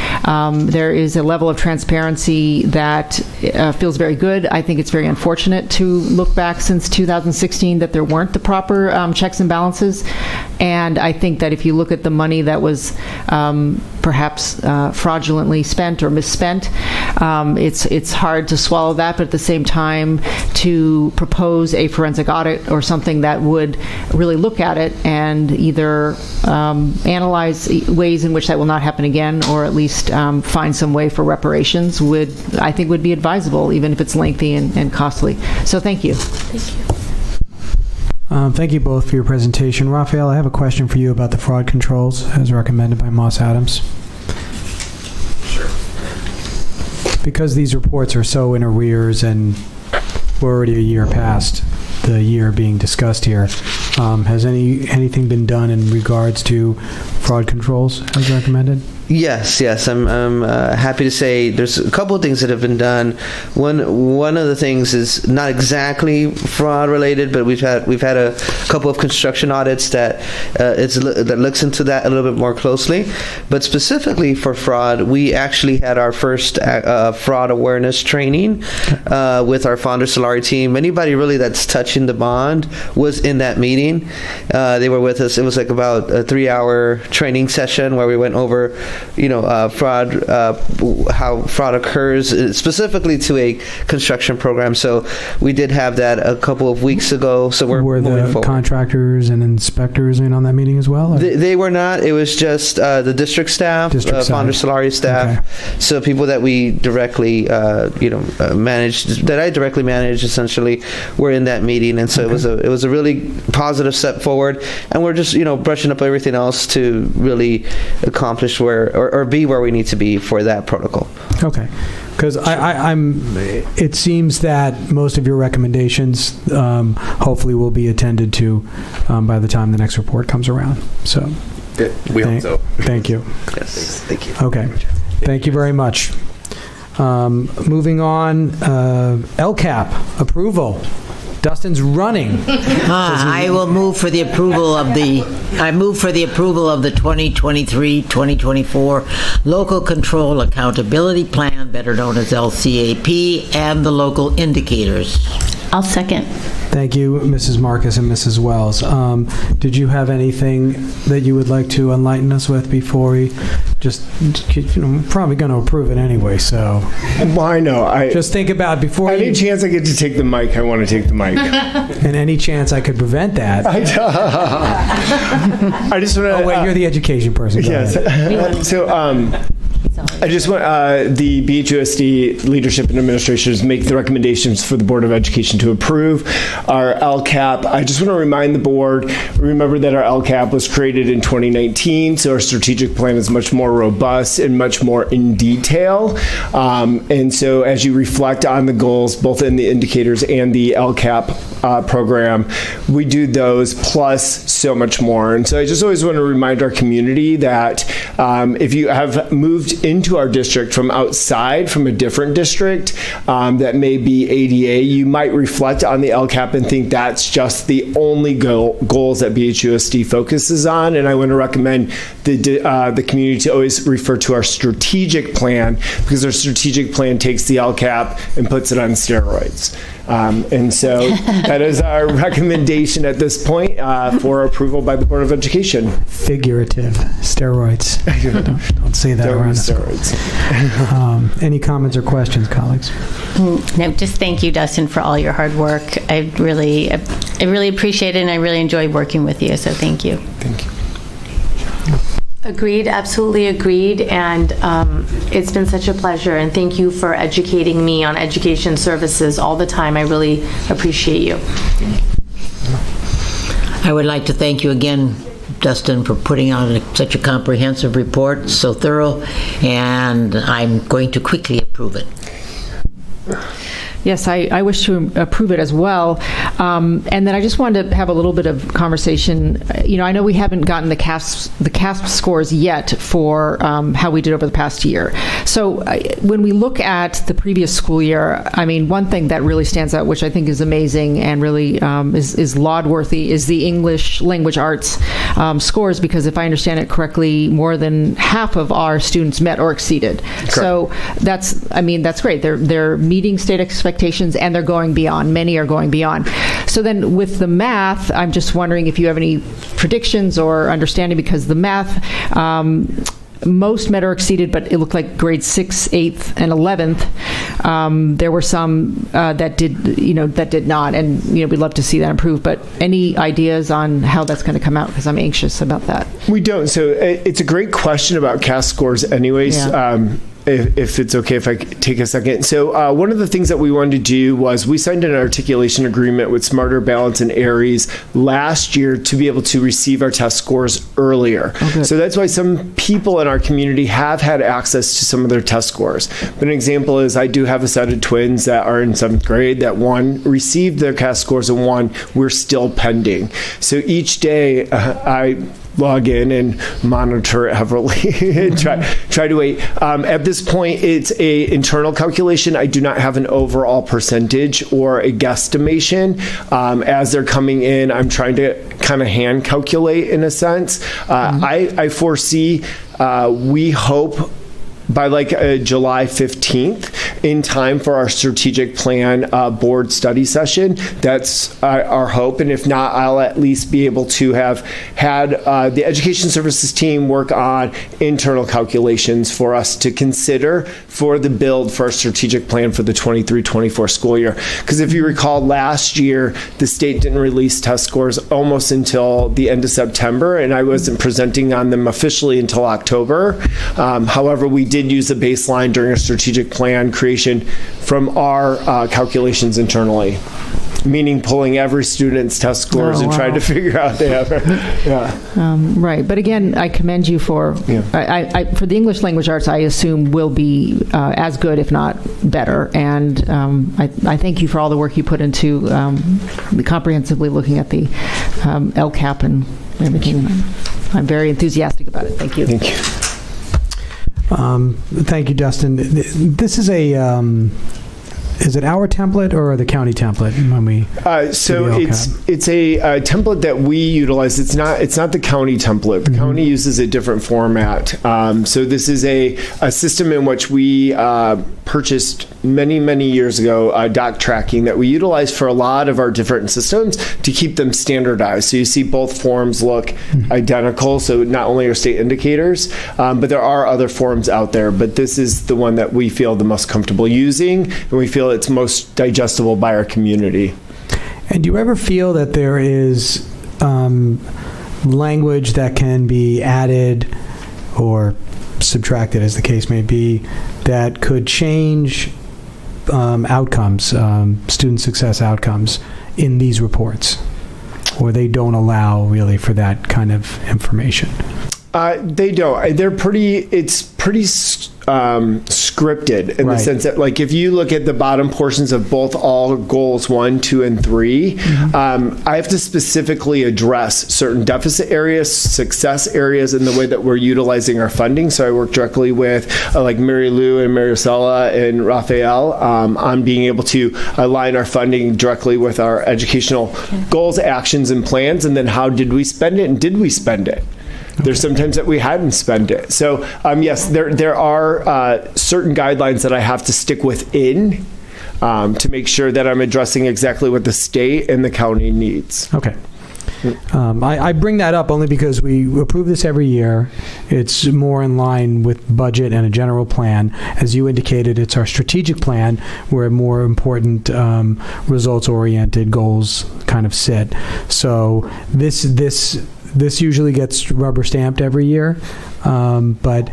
There is a level of transparency that feels very good. I think it's very unfortunate to look back since 2016 that there weren't the proper checks and balances. And I think that if you look at the money that was perhaps fraudulently spent or misspent, it's hard to swallow that, but at the same time to propose a forensic audit or something that would really look at it and either analyze ways in which that will not happen again, or at least find some way for reparations would be advisable, even if it's lengthy and costly. So thank you. Thank you. Thank you both for your presentation. Raphael, I have a question for you about the fraud controls as recommended by Moss Adams. Sure. Because these reports are so in arrears and we're already a year past the year being discussed here, has anything been done in regards to fraud controls as recommended? Yes. I'm happy to say there's a couple of things that have been done. One of the things is not exactly fraud related, but we've had a couple of construction audits that looks into that a little bit more closely. But specifically for fraud, we actually had our first fraud awareness training with our Founder Solari team. Anybody really that's touching the bond was in that meeting. They were with us. It was like about a 3-hour training session where we went over fraud, how fraud occurs, specifically to a construction program. So we did have that a couple of weeks ago. So were moving forward. Contractors and inspectors in on that meeting as well? They were not. It was just the district staff, Founder Solari staff. Okay. So people that we directly, managed, that I directly managed, essentially, were in that meeting. And so it was a really positive step forward. And we're just brushing up everything else to really accomplish where or be where we need to be for that protocol. Okay. Because it seems that most of your recommendations hopefully will be attended to by the time the next report comes around. So we hope so. Thank you. Yes, thank you. Okay. Thank you very much. Moving on, LCAP approval. Dustin's running. I will move for the approval of the 2023-2024 Local Control Accountability Plan, better known as LCAP, and the local indicators. I'll second. Thank you, Mrs. Marcus and Mrs. Wells. Did you have anything that you would like to enlighten us with before we probably going to approve it anyway, so. Well, I know. Just think about before any chance I get to take the mic, I want to take the mic. And any chance I could prevent that. I just want to. Oh, wait, you're the education person. Yes. So, I just want the BHUSD leadership and administrators make the recommendations for the Board of Education to approve our LCAP. I just want to remind the board, remember that our LCAP was created in 2019, so our strategic plan is much more robust and much more in detail. And so as you reflect on the goals, both in the indicators and the LCAP program, we do those plus so much more. And so I just always want to remind our community that if you have moved into our district from outside, from a different district that may be ADA, you might reflect on the LCAP and think that's just the only goals that BHUSD focuses on. And I want to recommend the community to always refer to our strategic plan, because our strategic plan takes the LCAP and puts it on steroids. And so that is our recommendation at this point for approval by the Board of Education. Figurative steroids. Don't say that around steroids. Any comments or questions, colleagues? No, just thank you, Dustin, for all your hard work. I really appreciate it, and I really enjoyed working with you. So thank you. Thank you. Agreed, absolutely agreed, and it's been such a pleasure, and thank you for educating me on education services all the time. I really appreciate you. I would like to thank you again, Dustin, for putting on such a comprehensive report, so thorough, and I'm going to quickly approve it. Yes, I wish to approve it as well. And then I just wanted to have a little bit of conversation. I know we haven't gotten the CASP scores yet for how we did over the past year. So when we look at the previous school year, I mean, one thing that really stands out, which I think is amazing and really is laud-worthy, is the English language arts scores, because if I understand it correctly, more than half of our students met or exceeded. Correct. So that's great. They're meeting state expectations, and they're going beyond. Many are going beyond. So then with the math, I'm just wondering if you have any predictions or understanding, because the math, most met or exceeded, but it looked like grades 6th, 8th, and 11th. There were some that did not, and we'd love to see that improve. But any ideas on how that's going to come out? Because I'm anxious about that. We don't. So it's a great question about CAS scores, anyways. Yeah. If it's okay if I take a second. So one of the things that we wanted to do was we signed an articulation agreement with Smarter, Balance, and Aries last year to be able to receive our test scores earlier. Okay. So that's why some people in our community have had access to some of their test scores. But an example is I do have a set of twins that are in 7th grade that one received their CAS scores and one we're still pending. So each day I log in and monitor it heavily and try to wait. At this point, it's a internal calculation. I do not have an overall percentage or a guesstimation. As they're coming in, I'm trying to kind of hand calculate in a sense. I foresee, we hope, by July 15th, in time for our strategic plan board study session. That's our hope. And if not, I'll at least be able to have had the education services team work on internal calculations for us to consider for the build for our strategic plan for the 23-24 school year. Because if you recall, last year, the state didn't release test scores almost until the end of September, and I wasn't presenting on them officially until October. However, we did use the baseline during our strategic plan creation from our calculations internally. meaning pulling every student's test scores and trying to figure out Right, but again, I commend you for for the English language arts. I assume will be as good, if not better. And I thank you for all the work you put into comprehensively looking at the LCAP and everything. I'm very enthusiastic about it. Thank you. Thank you. Thank you, Dustin. This is is it our template or the county template when we? So it's a template that we utilize. It's not the county template. The county uses a different format. So this is a system in which we purchased many years ago, doc tracking that we utilize for a lot of our different systems to keep them standardized. So you see both forms look identical. So not only are state indicators, but there are other forms out there. But this is the one that we feel the most comfortable using, and we feel it's most digestible by our community. And do you ever feel that there is language that can be added or subtracted, as the case may be, that could change outcomes, student success outcomes in these reports, or they don't allow really for that kind of information? They don't. It's pretty scripted in the sense that, like, if you look at the bottom portions of both all goals 1, 2, and 3, I have to specifically address certain deficit areas, success areas in the way that we're utilizing our funding. So I work directly with like Mary Lou and Maricela and Raphael on being able to align our funding directly with our educational goals, actions, and plans, and then how did we spend it, and did we spend it? There's sometimes that we hadn't spent it. So yes, there are certain guidelines that I have to stick within to make sure that I'm addressing exactly what the state and the county needs. Okay. I bring that up only because we approve this every year. It's more in line with budget and a general plan. As you indicated, it's our strategic plan where more important results-oriented goals kind of sit. So this usually gets rubber stamped every year, but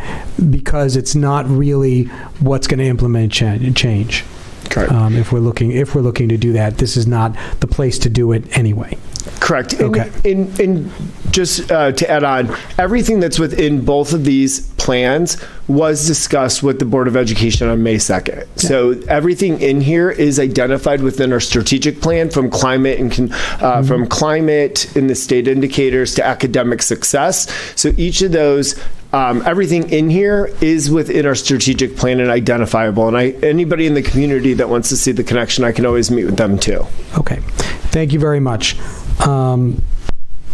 because it's not really what's going to implement change. Correct. If we're looking to do that, this is not the place to do it anyway. Correct. Okay. And just to add on, everything that's within both of these plans was discussed with the Board of Education on May 2nd. Yeah. So everything in here is identified within our strategic plan, from climate and from climate in the state indicators to academic success. So each of those, everything in here is within our strategic plan and identifiable. And anybody in the community that wants to see the connection, I can always meet with them too. Okay. Thank you very much. One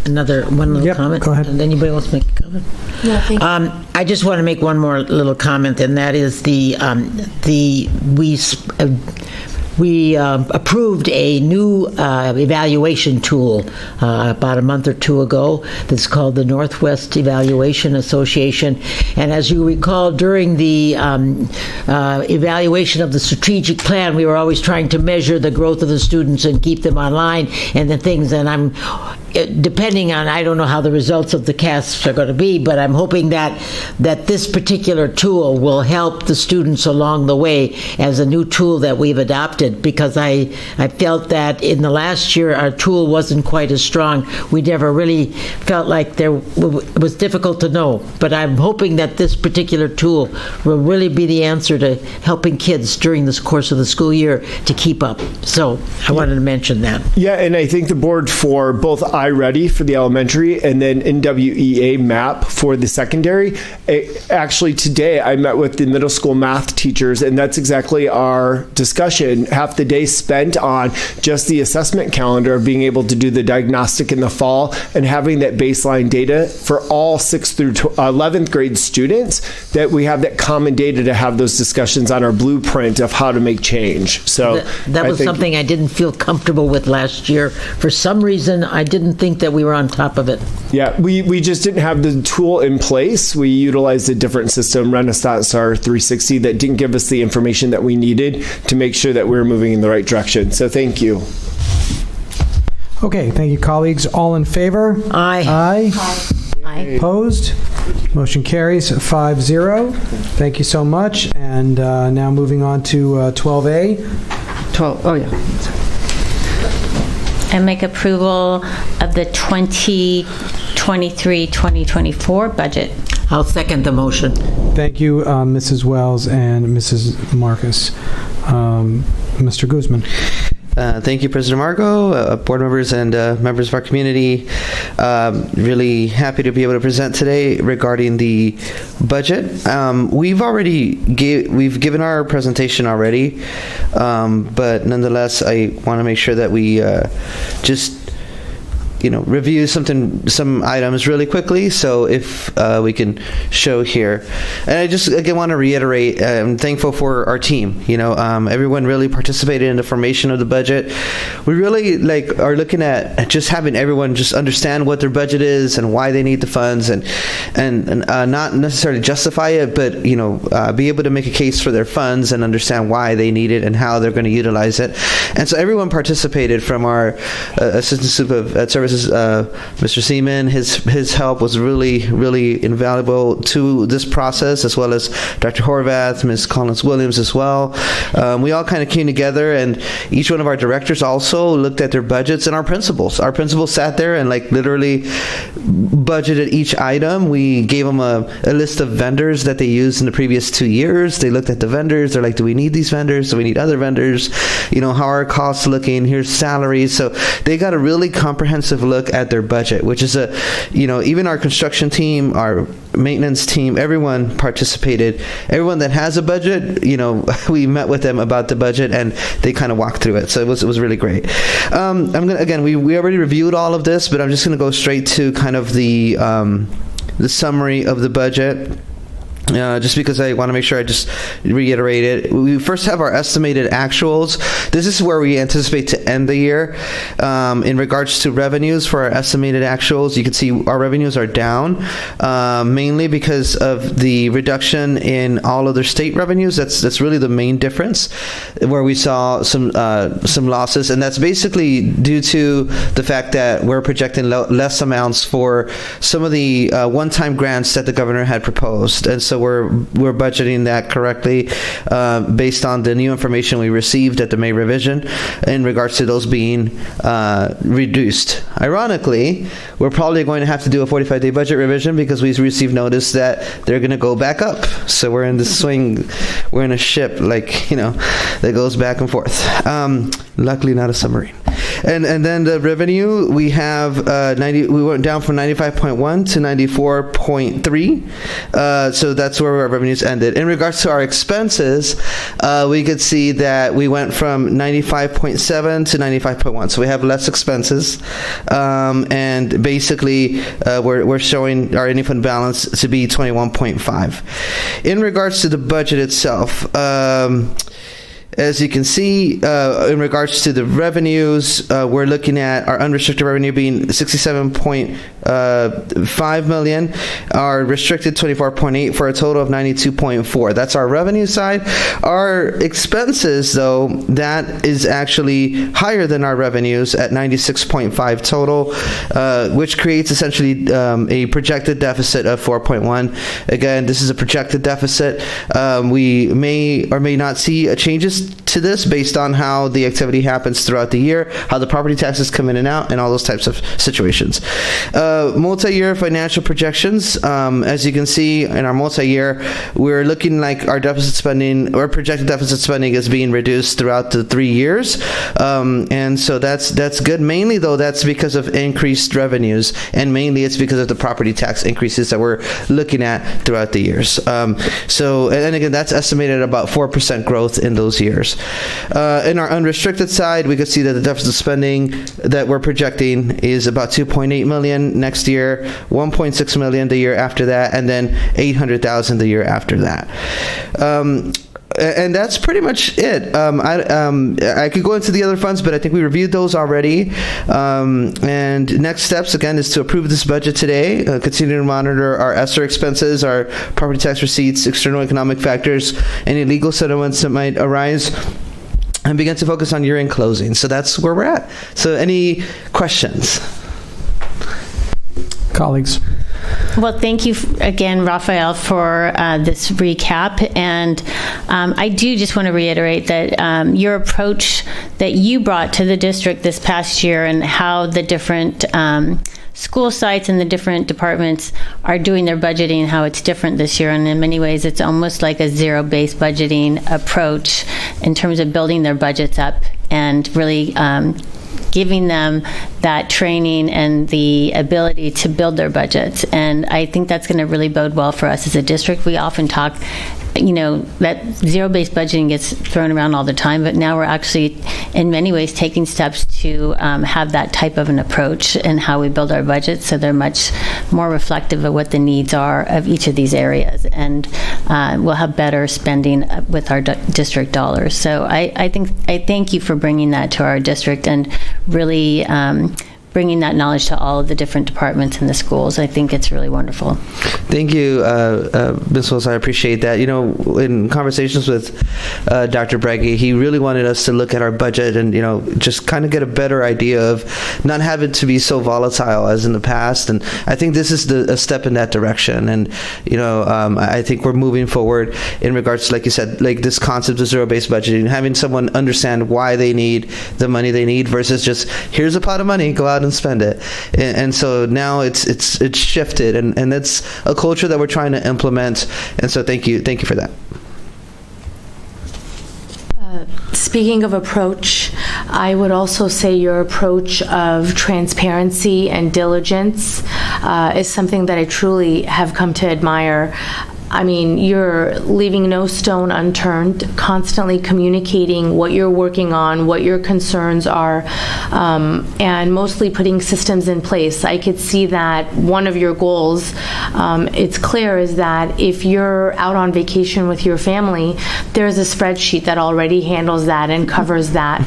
little comment. Go ahead. And anybody else make a comment? No, thank you. I just want to make one more little comment, and that is we approved a new evaluation tool about a month or two ago that's called the Northwest Evaluation Association. And as you recall, during the evaluation of the strategic plan, we were always trying to measure the growth of the students and keep them online and the things. And I'm depending on, I don't know how the results of the casts are going to be, but I'm hoping that this particular tool will help the students along the way as a new tool that we've adopted, because I felt that in the last year our tool wasn't quite as strong. We never really felt like it was difficult to know, but I'm hoping that this particular tool will really be the answer to helping kids during this course of the school year to keep up. So I wanted to mention that. Yeah, and I think the board for both iReady for the elementary and then NWEA MAP for the secondary. Actually, today I met with the middle school math teachers, and that's exactly our discussion. Half the day spent on just the assessment calendar of being able to do the diagnostic in the fall and having that baseline data for all 6th through 11th grade students, that we have that common data to have those discussions on our blueprint of how to make change. So that was something I didn't feel comfortable with last year. For some reason, I didn't think that we were on top of it. Yeah, we just didn't have the tool in place. We utilized a different system, Renaissance R360, that didn't give us the information that we needed to make sure that we were moving in the right direction. So thank you. Okay, thank you, colleagues. All in favor? Aye. Aye. Aye. Opposed? Motion carries 5-0. Thank you so much. And now moving on to 12A. 12. Oh, yeah. I make approval of the 2023-2024 budget. I'll second the motion. Thank you, Mrs. Wells and Mrs. Marcus. Mr. Guzman. Thank you, President Margot, board members, and members of our community. Really happy to be able to present today regarding the budget. We've given our presentation already, but nonetheless, I want to make sure that we just review some items really quickly. So if we can show here, and I just again want to reiterate, I'm thankful for our team. Everyone really participated in the formation of the budget. We really are looking at just having everyone just understand what their budget is and why they need the funds, and not necessarily justify it, but be able to make a case for their funds and understand why they need it and how they're going to utilize it. And so everyone participated, from our assistant services, Mr. Seaman. His help was really, really invaluable to this process, as well as Dr. Horvath, Ms. Collins-Williams as well. We all kind of came together, and each one of our directors also looked at their budgets, and our principals. Our principals sat there and literally budgeted each item. We gave them a list of vendors that they used in the previous 2 years. They looked at the vendors. They're like, do we need these vendors? Do we need other vendors? How are our costs looking? Here's salaries. So they got a really comprehensive look at their budget, which is even our construction team, our maintenance team, everyone participated. Everyone that has a budget, we met with them about the budget, and they kind of walked through it. So it was really great. We already reviewed all of this, but I'm just going to go straight to kind of the summary of the budget. Just because I want to make sure I just reiterate it. We first have our estimated actuals. This is where we anticipate to end the year. In regards to revenues for our estimated actuals, you can see our revenues are down, mainly because of the reduction in all other state revenues. That's really the main difference, where we saw some losses, and that's basically due to the fact that we're projecting less amounts for some of the one-time grants that the governor had proposed, and so we're budgeting that correctly based on the new information we received at the May revision in regards to those being reduced. Ironically, we're probably going to have to do a 45-day budget revision because we received notice that they're going to go back up. So we're in the swing. We're in a ship that goes back and forth. Luckily, not a submarine. And then the revenue, we have we went down from 95.1 to 94.3. So that's where our revenues ended. In regards to our expenses, we could see that we went from 95.7 to 95.1. So we have less expenses, and basically we're showing our ending fund balance to be 21.5. In regards to the budget itself, as you can see, in regards to the revenues, we're looking at our unrestricted revenue being 67.5 million, our restricted 24.8, for a total of 92.4. That's our revenue side. Our expenses, though, that is actually higher than our revenues at 96.5 total, which creates essentially a projected deficit of 4.1. Again, this is a projected deficit. We may or may not see changes to this based on how the activity happens throughout the year, how the property taxes come in and out, and all those types of situations. Multi-year financial projections, as you can see in our multi-year, we're looking like our deficit spending, or projected deficit spending, is being reduced throughout the 3 years, and so that's good. Mainly, though, that's because of increased revenues, and mainly it's because of the property tax increases that we're looking at throughout the years. So, and again, that's estimated at about 4% growth in those years. In our unrestricted side, we could see that the deficit spending that we're projecting is about 2.8 million next year, 1.6 million the year after that, and then 800,000 the year after that. And that's pretty much it. I could go into the other funds, but I think we reviewed those already. And next steps, again, is to approve this budget today, continue to monitor our ESSER expenses, our property tax receipts, external economic factors, any legal settlements that might arise, and begin to focus on year-end closing. So that's where we're at. So any questions? Colleagues? Well, thank you again, Raphael, for this recap. And I do just want to reiterate that your approach that you brought to the district this past year and how the different school sites and the different departments are doing their budgeting, how it's different this year. And in many ways, it's almost like a zero-based budgeting approach in terms of building their budgets up and really giving them that training and the ability to build their budgets. And I think that's going to really bode well for us as a district. We often talk, that zero-based budgeting gets thrown around all the time, but now we're actually, in many ways, taking steps to have that type of an approach in how we build our budgets, so they're much more reflective of what the needs are of each of these areas, and we'll have better spending with our district dollars. So I thank you for bringing that to our district and really bringing that knowledge to all of the different departments in the schools. I think it's really wonderful. Thank you, Ms. Wills. I appreciate that. In conversations with Dr. Breggy, he really wanted us to look at our budget and, just kind of get a better idea of not having to be so volatile as in the past. And I think this is a step in that direction. And, I think we're moving forward in regards to, like you said, like this concept of zero-based budgeting, having someone understand why they need the money they need versus just, here's a pot of money, go out and spend it. And so now it's shifted, and that's a culture that we're trying to implement. And so thank you for that. Speaking of approach, I would also say your approach of transparency and diligence is something that I truly have come to admire. I mean, you're leaving no stone unturned, constantly communicating what you're working on, what your concerns are, and mostly putting systems in place. I could see that one of your goals, it's clear, is that if you're out on vacation with your family, there's a spreadsheet that already handles that and covers that.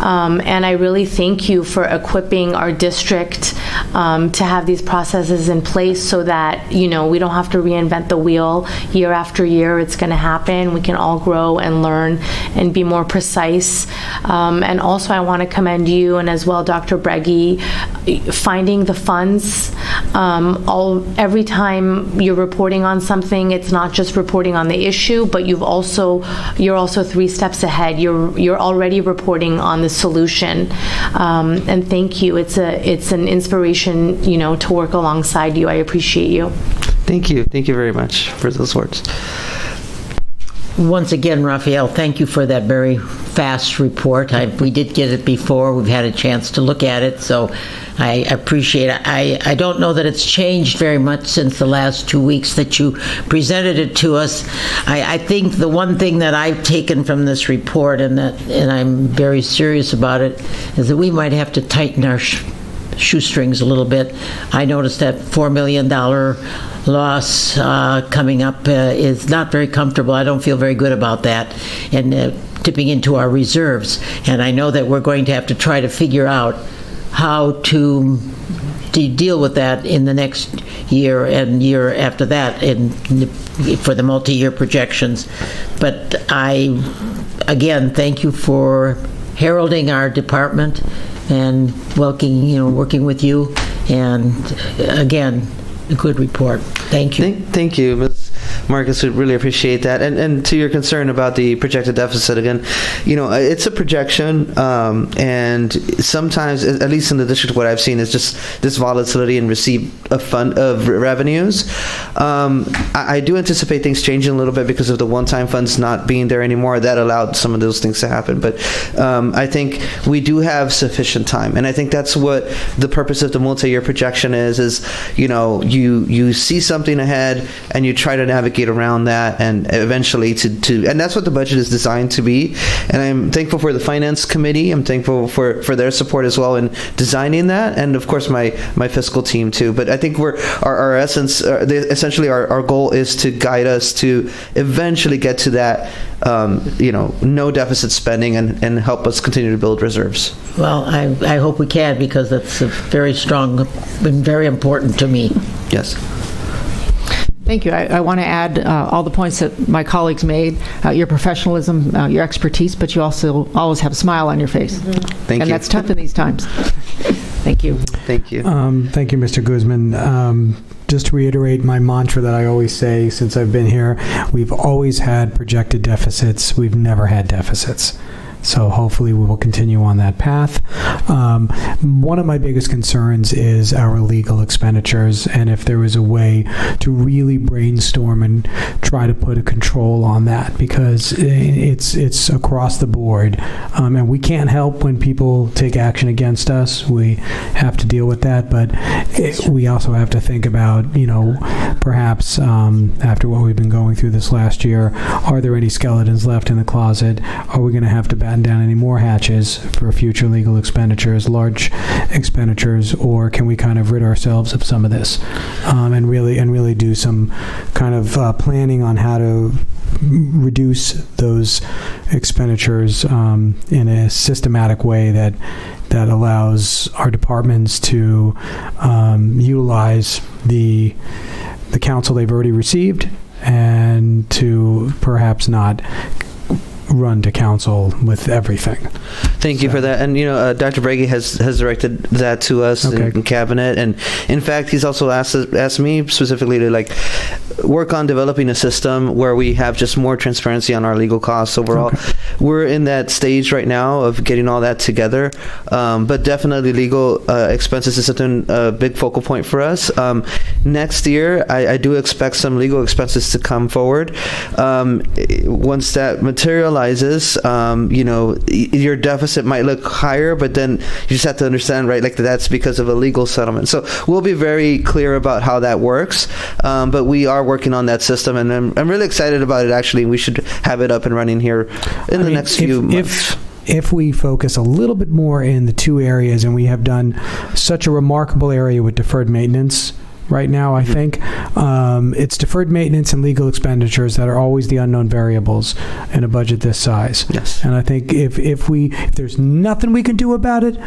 And I really thank you for equipping our district to have these processes in place so that, we don't have to reinvent the wheel. Year after year, it's going to happen. We can all grow and learn and be more precise. And also, I want to commend you and as well Dr. Breggy, finding the funds. Every time you're reporting on something, it's not just reporting on the issue, but you're also 3 steps ahead. You're already reporting on the solution. And thank you. It's an inspiration, to work alongside you. I appreciate you. Thank you. Thank you very much for those words. Once again, Raphael, thank you for that very fast report. We did get it before. We've had a chance to look at it, so I appreciate it. I don't know that it's changed very much since the last 2 weeks that you presented it to us. I think the one thing that I've taken from this report, and I'm very serious about it, is that we might have to tighten our shoestrings a little bit. I noticed that $4 million loss coming up is not very comfortable. I don't feel very good about that, and tipping into our reserves. And I know that we're going to have to try to figure out how to deal with that in the next year and year after that for the multi-year projections. But I, again, thank you for heralding our department and working with you. And again, a good report. Thank you. Thank you, Ms. Marcus. We really appreciate that. And to your concern about the projected deficit, again, it's a projection, and sometimes, at least in the district, what I've seen is just this volatility in receipt of revenues. I do anticipate things changing a little bit because of the one-time funds not being there anymore. That allowed some of those things to happen. But I think we do have sufficient time, and I think that's what the purpose of the multi-year projection is you see something ahead and you try to navigate around that, and eventually and that's what the budget is designed to be. And I'm thankful for the finance committee. I'm thankful for their support as well in designing that, and of course my fiscal team too. But I think our essence, essentially our goal is to guide us to eventually get to that no deficit spending and help us continue to build reserves. Well, I hope we can, because that's very strong and very important to me. Yes. Thank you. I want to add all the points that my colleagues made, your professionalism, your expertise, but you also always have a smile on your face. Mm-hmm. Thank you. And that's tough in these times. Thank you. Thank you. Thank you, Mr. Guzman. just to reiterate my mantra that I always say since I've been here, we've always had projected deficits. We've never had deficits. So hopefully we will continue on that path. One of my biggest concerns is our legal expenditures, and if there was a way to really brainstorm and try to put a control on that, because it's across the board, and we can't help when people take action against us. We have to deal with that, but we also have to think about, perhaps after what we've been going through this last year, are there any skeletons left in the closet? Are we going to have to batten down any more hatches for future legal expenditures, large expenditures, or can we kind of rid ourselves of some of this and really do some kind of planning on how to reduce those expenditures in a systematic way that allows our departments to utilize the counsel they've already received and to perhaps not run to council with everything. Thank you for that. And Dr. Brady has directed that to us in cabinet, and in fact he's also asked me specifically to work on developing a system where we have just more transparency on our legal costs overall. We're in that stage right now of getting all that together, but definitely legal expenses is a big focal point for us. Next year I do expect some legal expenses to come forward. Once that materializes, your deficit might look higher, but then you just have to understand, right, that's because of a legal settlement. So we'll be very clear about how that works, but we are working on that system, and I'm really excited about it, actually. We should have it up and running here in the next few months. If we focus a little bit more in the two areas, and we have done such a remarkable area with deferred maintenance right now, I think it's deferred maintenance and legal expenditures that are always the unknown variables in a budget this size. Yes. And I think if there's nothing we can do about it,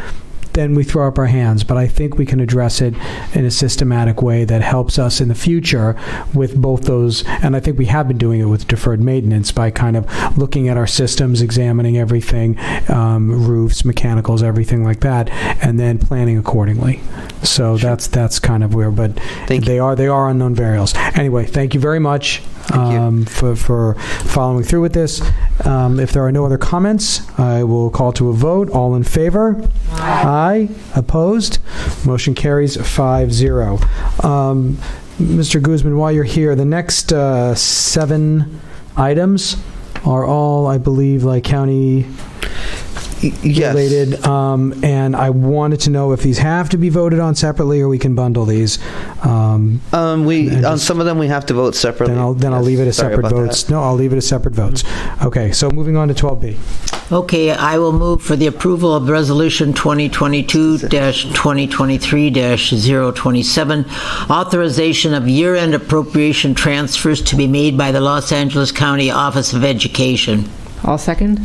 then we throw up our hands. But I think we can address it in a systematic way that helps us in the future with both those. And I think we have been doing it with deferred maintenance by kind of looking at our systems, examining everything, roofs, mechanicals, everything like that, and then planning accordingly. So that's kind of where, but they are unknown variables. Anyway, thank you very much for following through with this. If there are no other comments, I will call to a vote. All in favor? Aye. Opposed? Motion carries 5-0. Mr. Guzman, while you're here, the next 7 items are all, I believe, county related, and I wanted to know if these have to be voted on separately or we can bundle these. On some of them we have to vote separately. Then I'll leave it as separate votes. That. No, I'll leave it as separate votes. Okay, so moving on to 12B. Okay, I will move for the approval of Resolution 2022-2023-027, authorization of year-end appropriation transfers to be made by the Los Angeles County Office of Education. I'll second.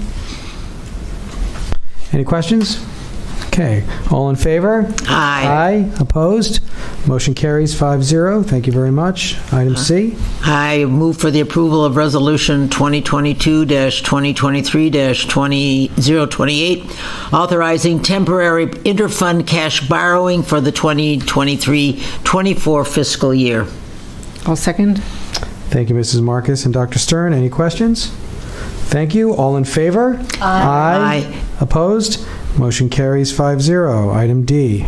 Any questions? Okay. All in favor? Aye. Aye. Opposed? Motion carries 5-0. Thank you very much. Item C. I move for the approval of Resolution 2022-2023-028, authorizing temporary interfund cash borrowing for the 2023-24 fiscal year. I'll second. Thank you, Mrs. Marcus and Dr. Stern. Any questions? Thank you. All in favor? Aye. Opposed? Motion carries 5-0. Item D.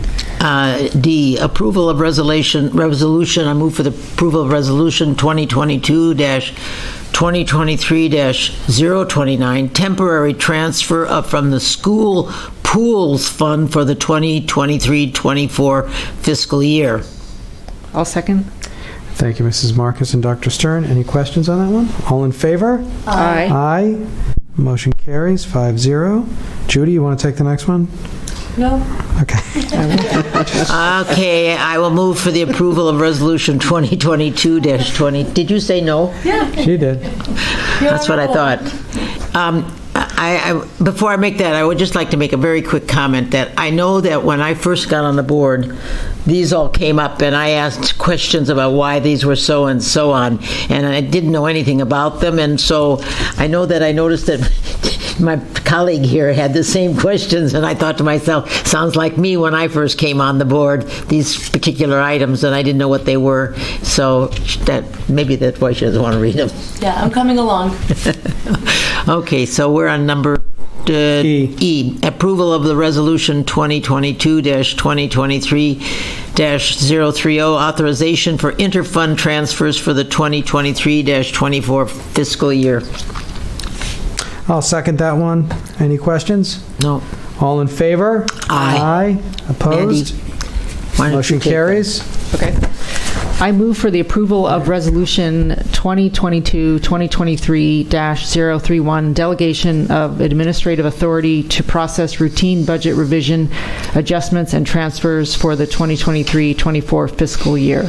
D, approval of resolution. I move for the approval of Resolution 2022-2023-029, temporary transfer from the school pools fund for the 2023-24 fiscal year. I'll second. Thank you, Mrs. Marcus and Dr. Stern. Any questions on that one? All in favor? Aye. Aye. Motion carries 5-0. Judy, you want to take the next one? No. Okay. Okay, I will move for the approval of Resolution 2022-20. Did you say no? Yeah. She did. That's what I thought. Before I make that, I would just like to make a very quick comment that I know that when I first got on the board, these all came up, and I asked questions about why these were so and so on, and I didn't know anything about them, and so I know that I noticed that my colleague here had the same questions, and I thought to myself, sounds like me when I first came on the board, these particular items, and I didn't know what they were, so maybe that's why she doesn't want to read them. Yeah, I'm coming along. Okay, so we're on number E. Approval of the resolution 2022-2023-030, authorization for interfund transfers for the 2023-24 fiscal year. I'll second that one. Any questions? No. All in favor? Aye. Opposed? Motion carries. Okay. I move for the approval of Resolution 2022-2023-031, delegation of administrative authority to process routine budget revision adjustments and transfers for the 2023-24 fiscal year.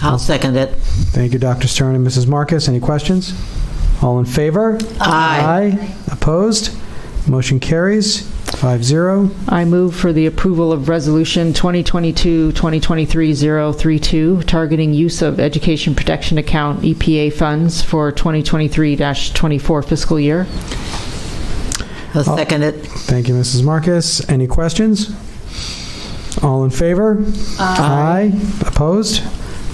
I'll second it. Thank you, Dr. Stern and Mrs. Marcus. Any questions? All in favor? Aye. Opposed? Motion carries 5-0. I move for the approval of Resolution 2022-2023-032, targeting use of Education Protection Account EPA funds for 2023-24 fiscal year. I'll second it. Thank you, Mrs. Marcus. Any questions? All in favor? Aye. Opposed?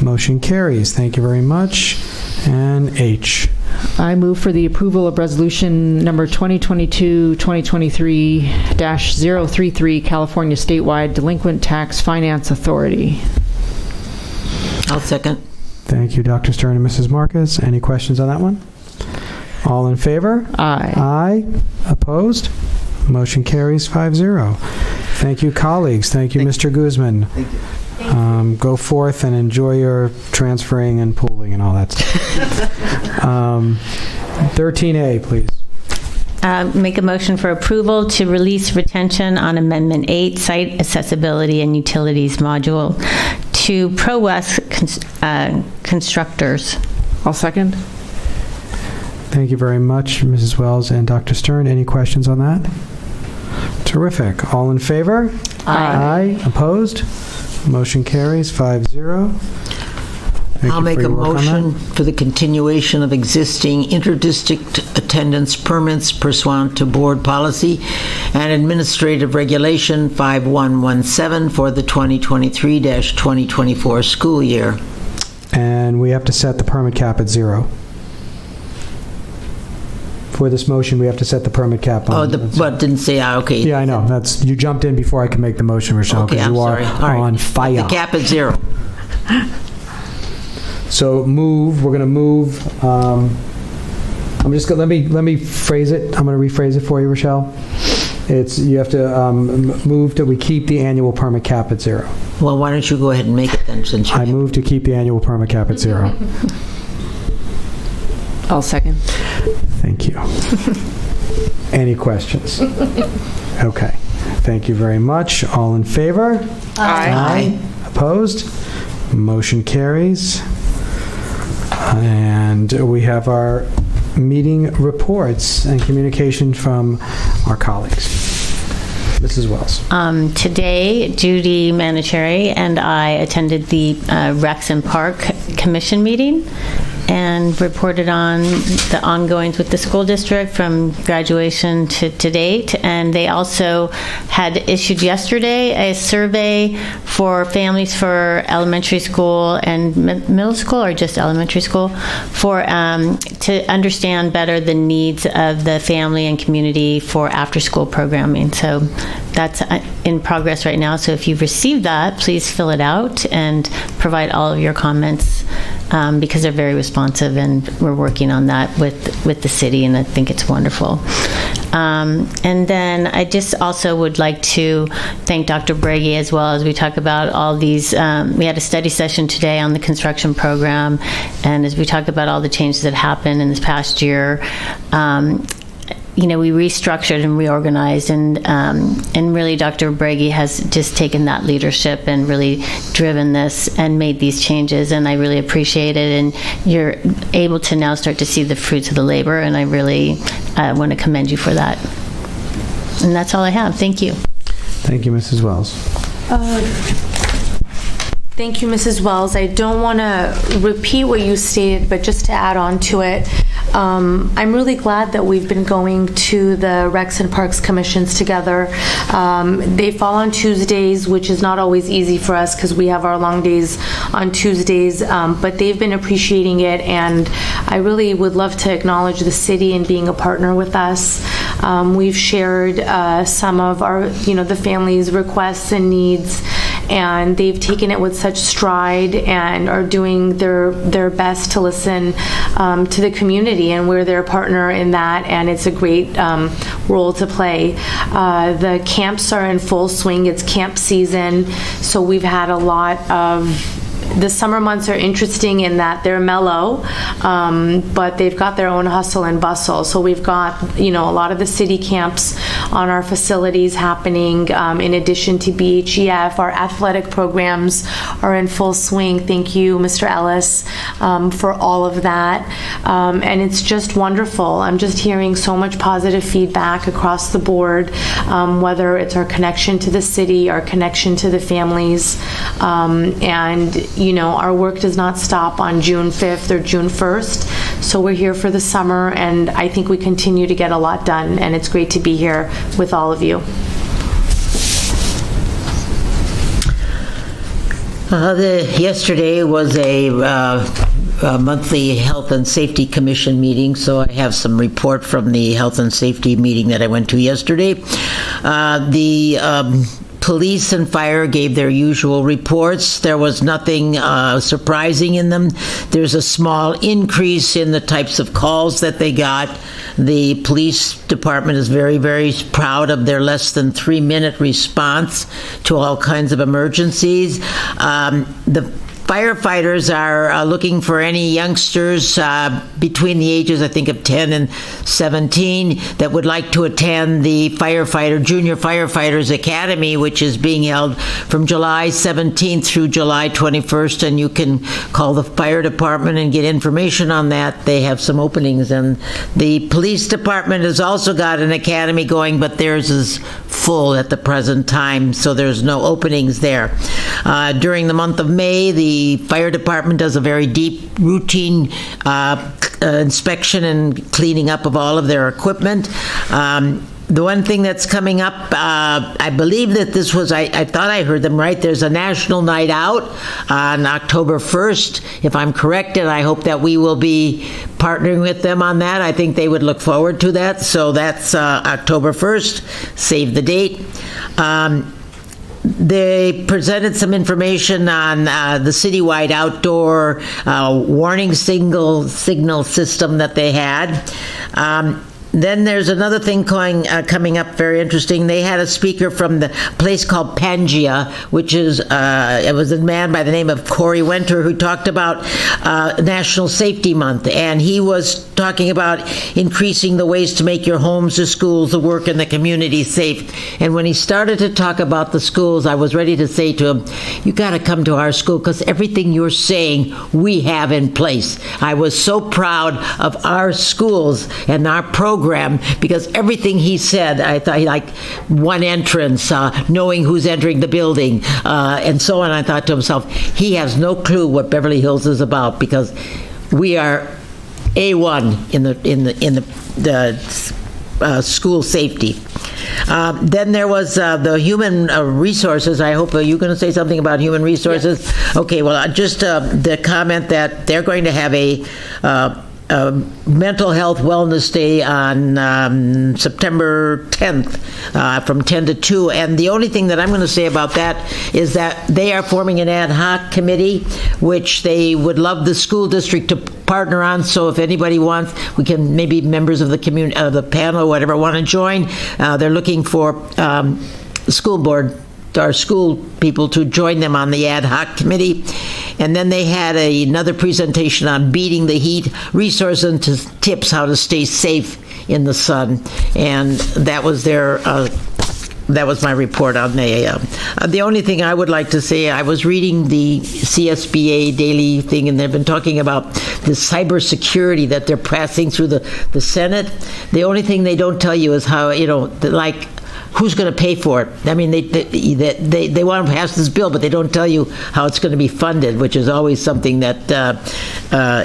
Motion carries. Thank you very much. And H. I move for the approval of Resolution number 2022-2023-033, California Statewide Delinquent Tax Finance Authority. I'll second. Thank you, Dr. Stern and Mrs. Marcus. Any questions on that one? All in favor? Aye. Aye. Opposed? Motion carries 5-0. Thank you, colleagues. Thank you, Mr. Guzman. Thank you. Go forth and enjoy your transferring and pooling and all that stuff. 13A, please. Make a motion for approval to release retention on Amendment 8, Site Accessibility and Utilities Module to Pro West Constructors. I'll second. Thank you very much, Mrs. Wells and Dr. Stern. Any questions on that? Terrific. All in favor? Aye. Opposed? Motion carries 5-0. I'll make a motion for the continuation of existing interdistrict attendance permits pursuant to board policy and administrative regulation 5117 for the 2023-2024 school year. And we have to set the permit cap at 0. For this motion, we have to set the permit cap on. But didn't say, okay. Yeah, I know. You jumped in before I could make the motion, Rochelle, Okay, because I'm you are sorry. on fire. The cap at 0. So we're going to move. I'm just going to, let me phrase it. I'm going to rephrase it for you, Rochelle. You have to move that we keep the annual permit cap at 0. Well, why don't you go ahead and make it then, since you I move to keep the annual permit cap at 0. I'll second. Thank you. Any questions? Okay. Thank you very much. All in favor? Aye. Opposed? Motion carries. And we have our meeting reports and communication from our colleagues. Mrs. Wells. Today, Judy Manicherry and I attended the Rex and Park Commission meeting and reported on the ongoings with the school district from graduation to date. And they also had issued yesterday a survey for families for elementary school and middle school, or just elementary school, for to understand better the needs of the family and community for after-school programming. So that's in progress right now. So if you've received that, please fill it out and provide all of your comments, because they're very responsive, and we're working on that with the city, and I think it's wonderful. And then I just also would like to thank Dr. Brady as well, as we talk about all these. We had a study session today on the construction program, and as we talk about all the changes that happened in this past year, we restructured and reorganized, and really Dr. Bragi has just taken that leadership and really driven this and made these changes, and I really appreciate it, and you're able to now start to see the fruits of the labor, and I really want to commend you for that. And that's all I have. Thank you. Thank you, Mrs. Wells. Thank you, Mrs. Wells. I don't want to repeat what you stated, but just to add on to it, I'm really glad that we've been going to the Recs and Parks Commissions together. They fall on Tuesdays, which is not always easy for us because we have our long days on Tuesdays, but they've been appreciating it, and I really would love to acknowledge the city in being a partner with us. We've shared some of our, the family's requests and needs, and they've taken it with such stride and are doing their best to listen to the community, and we're their partner in that, and it's a great role to play. The camps are in full swing. It's camp season, so we've had a lot of the summer months are interesting in that they're mellow, but they've got their own hustle and bustle. So we've got, a lot of the city camps on our facilities happening. In addition to BHEF, our athletic programs are in full swing. Thank you, Mr. Ellis, for all of that. And it's just wonderful. I'm just hearing so much positive feedback across the board, whether it's our connection to the city, our connection to the families, and our work does not stop on June 5th or June 1st. So we're here for the summer, and I think we continue to get a lot done, and it's great to be here with all of you. Yesterday was a monthly Health and Safety Commission meeting, so I have some report from the Health and Safety meeting that I went to yesterday. The police and fire gave their usual reports. There was nothing surprising in them. There's a small increase in the types of calls that they got. The police department is very, very proud of their less than 3-minute response to all kinds of emergencies. The firefighters are looking for any youngsters between the ages, I think, of 10 and 17 that would like to attend the Junior Firefighters Academy, which is being held from July 17th through July 21st, and you can call the fire department and get information on that. They have some openings, and the police department has also got an academy going, but theirs is full at the present time, so there's no openings there. During the month of May, the fire department does a very deep routine inspection and cleaning up of all of their equipment. The one thing that's coming up, I believe that this was, I thought I heard them right, there's a national night out on October 1st, if I'm correct, and I hope that we will be partnering with them on that. I think they would look forward to that, so that's October 1st, save the date. They presented some information on the citywide outdoor warning signal system that they had. Then there's another thing coming up very interesting. They had a speaker from the place called Pangea, which is, it was a man by the name of Corey Winter who talked about National Safety Month. And he was talking about increasing the ways to make your homes, the schools, the work, and the community safe. And when he started to talk about the schools, I was ready to say to him, you got to come to our school because everything you're saying we have in place. I was so proud of our schools and our program because everything he said, I thought like one entrance, knowing who's entering the building, and so on. I thought to myself, he has no clue what Beverly Hills is about because we are A1 in the school safety. Then there was the human resources. I hope, are you going to say something about human resources? Yes. Okay, well, just the comment that they're going to have a mental health wellness day on September 10th from 10 to 2. And the only thing that I'm going to say about that is that they are forming an ad hoc committee, which they would love the school district to partner on. So if anybody wants, we can, maybe members of the community, the panel or whatever, want to join. They're looking for school board, our school people, to join them on the ad hoc committee. And then they had another presentation on beating the heat, resources and tips how to stay safe in the sun. And that was their that was my report on the only thing I would like to say, I was reading the CSBA daily thing, and they've been talking about the cybersecurity that they're passing through the Senate. The only thing they don't tell you is how, like, who's going to pay for it? I mean, they want to pass this bill, but they don't tell you how it's going to be funded, which is always something that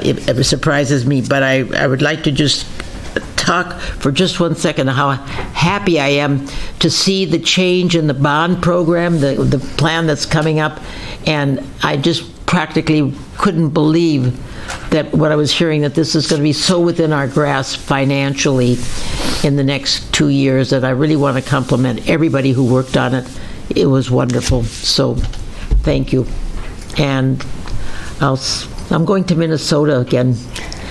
it surprises me. But I would like to just talk for just 1 second how happy I am to see the change in the bond program, the plan that's coming up, and I just practically couldn't believe that what I was hearing, that this is going to be so within our grasp financially in the next 2 years, that I really want to compliment everybody who worked on it. It was wonderful. So thank you. And I'm going to Minnesota again.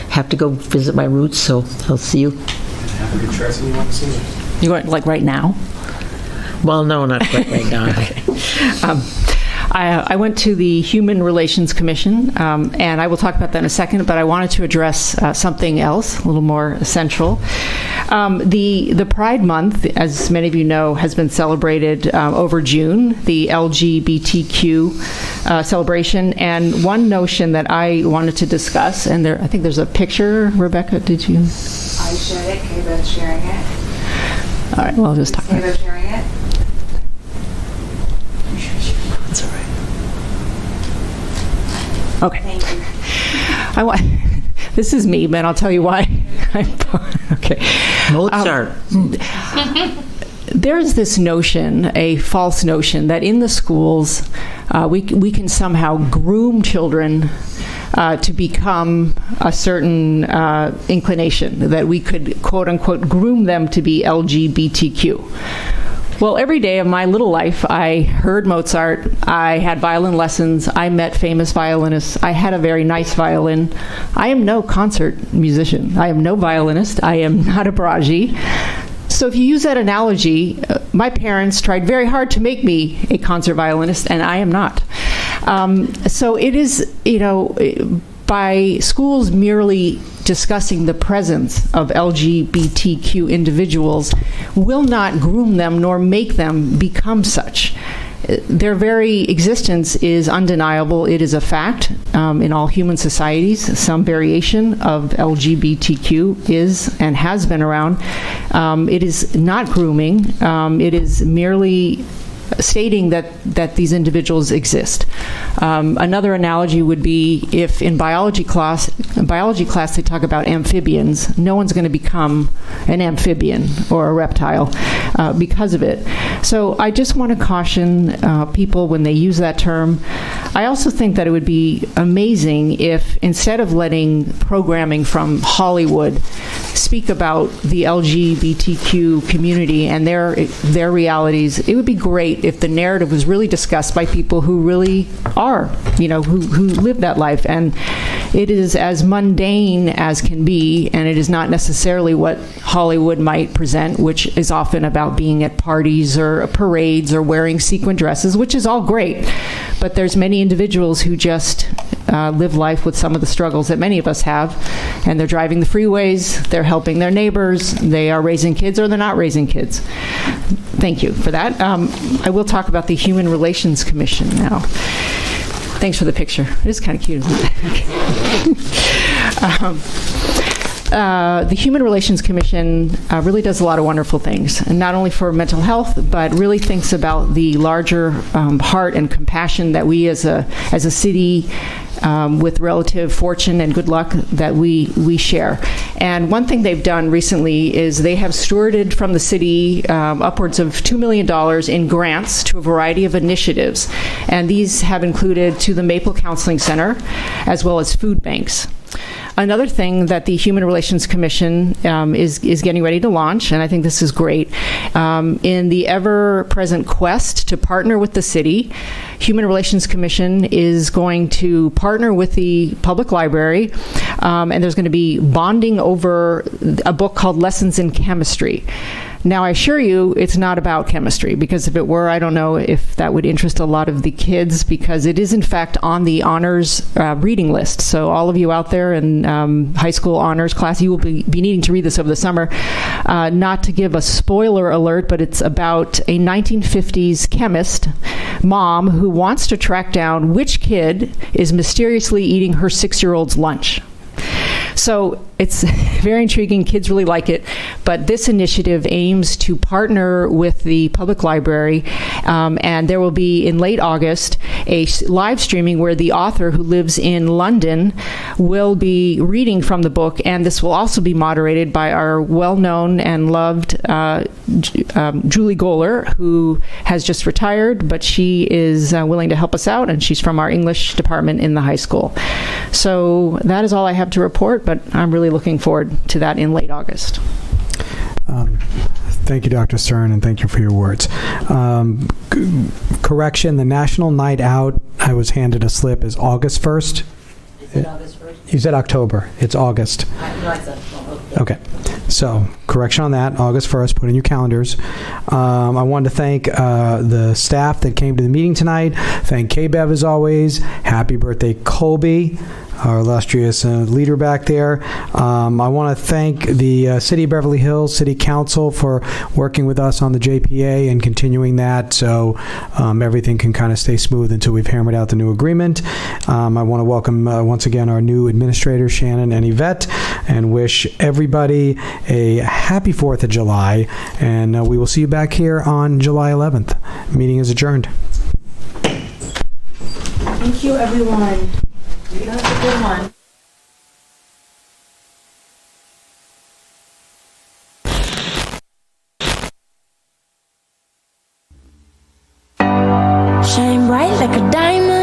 Have to go visit my roots, so I'll see you. Have a good trip. You going, like, right now? Well, no, not quite right now. Okay. I went to the Human Relations Commission, and I will talk about that in a second, but I wanted to address something else, a little more central. The Pride Month, as many of you know, has been celebrated over June, the LGBTQ celebration, and one notion that I wanted to discuss, and I think there's a picture. Rebecca, did you? I shared it. KBEV's sharing it. All right, well, I'll just talk about it. KBEV's sharing it. That's all right. Okay. Thank you. This is me, but I'll tell you why. Okay. Mozart. There's this notion, a false notion, that in the schools we can somehow groom children to become a certain inclination, that we could, quote unquote, groom them to be LGBTQ. Well, every day of my little life, I heard Mozart, I had violin lessons, I met famous violinists, I had a very nice violin. I am no concert musician. I am no violinist. I am not a barrage. So if you use that analogy, my parents tried very hard to make me a concert violinist, and I am not. So it is, by schools merely discussing the presence of LGBTQ individuals will not groom them nor make them become such. Their very existence is undeniable. It is a fact in all human societies. Some variation of LGBTQ is and has been around. It is not grooming. It is merely stating that these individuals exist. Another analogy would be if in biology class they talk about amphibians. No one's going to become an amphibian or a reptile because of it. So I just want to caution people when they use that term. I also think that it would be amazing if, instead of letting programming from Hollywood speak about the LGBTQ community and their realities, it would be great if the narrative was really discussed by people who really are, who live that life. And it is as mundane as can be, and it is not necessarily what Hollywood might present, which is often about being at parties or parades or wearing sequin dresses, which is all great. But there's many individuals who just live life with some of the struggles that many of us have, and they're driving the freeways, they're helping their neighbors, they are raising kids or they're not raising kids. Thank you for that. I will talk about the Human Relations Commission now. Thanks for the picture. It is kind of cute, isn't it? The Human Relations Commission really does a lot of wonderful things, and not only for mental health, but really thinks about the larger heart and compassion that we as a city with relative fortune and good luck that we share. And one thing they've done recently is they have stewarded from the city upwards of $2 million in grants to a variety of initiatives. And these have included to the Maple Counseling Center, as well as food banks. Another thing that the Human Relations Commission is getting ready to launch, and I think this is great, in the ever-present quest to partner with the city, Human Relations Commission is going to partner with the public library, and there's going to be bonding over a book called Lessons in Chemistry. Now, I assure you, it's not about chemistry, because if it were, I don't know if that would interest a lot of the kids, because it is, in fact, on the honors reading list. So all of you out there in high school honors class, you will be needing to read this over the summer. Not to give a spoiler alert, but it's about a 1950s chemist mom who wants to track down which kid is mysteriously eating her 6-year-old's lunch. So it's very intriguing. Kids really like it. But this initiative aims to partner with the public library, and there will be, in late August, a live streaming where the author, who lives in London, will be reading from the book, and this will also be moderated by our well-known and loved Julie Goller, who has just retired, but she is willing to help us out, and she's from our English department in the high school. So that is all I have to report, but I'm really looking forward to that in late August. Thank you, Dr. Stern, and thank you for your words. Correction, the National Night Out, I was handed a slip, is August 1st. Is it August 1st? You said October. It's August. No, I said, Okay. So, correction on that, August 1st, put in your calendars. I wanted to thank the staff that came to the meeting tonight. Thank KBEV as always. Happy birthday, Colby, our illustrious leader back there. I want to thank the City of Beverly Hills City Council for working with us on the JPA and continuing that, so everything can kind of stay smooth until we've hammered out the new agreement. I want to welcome once again our new administrators, Shannon and Yvette, and wish everybody a happy 4th of July, and we will see you back here on July 11th. Meeting is adjourned. Thank you, everyone. That was a good one. Shine bright like a diamond.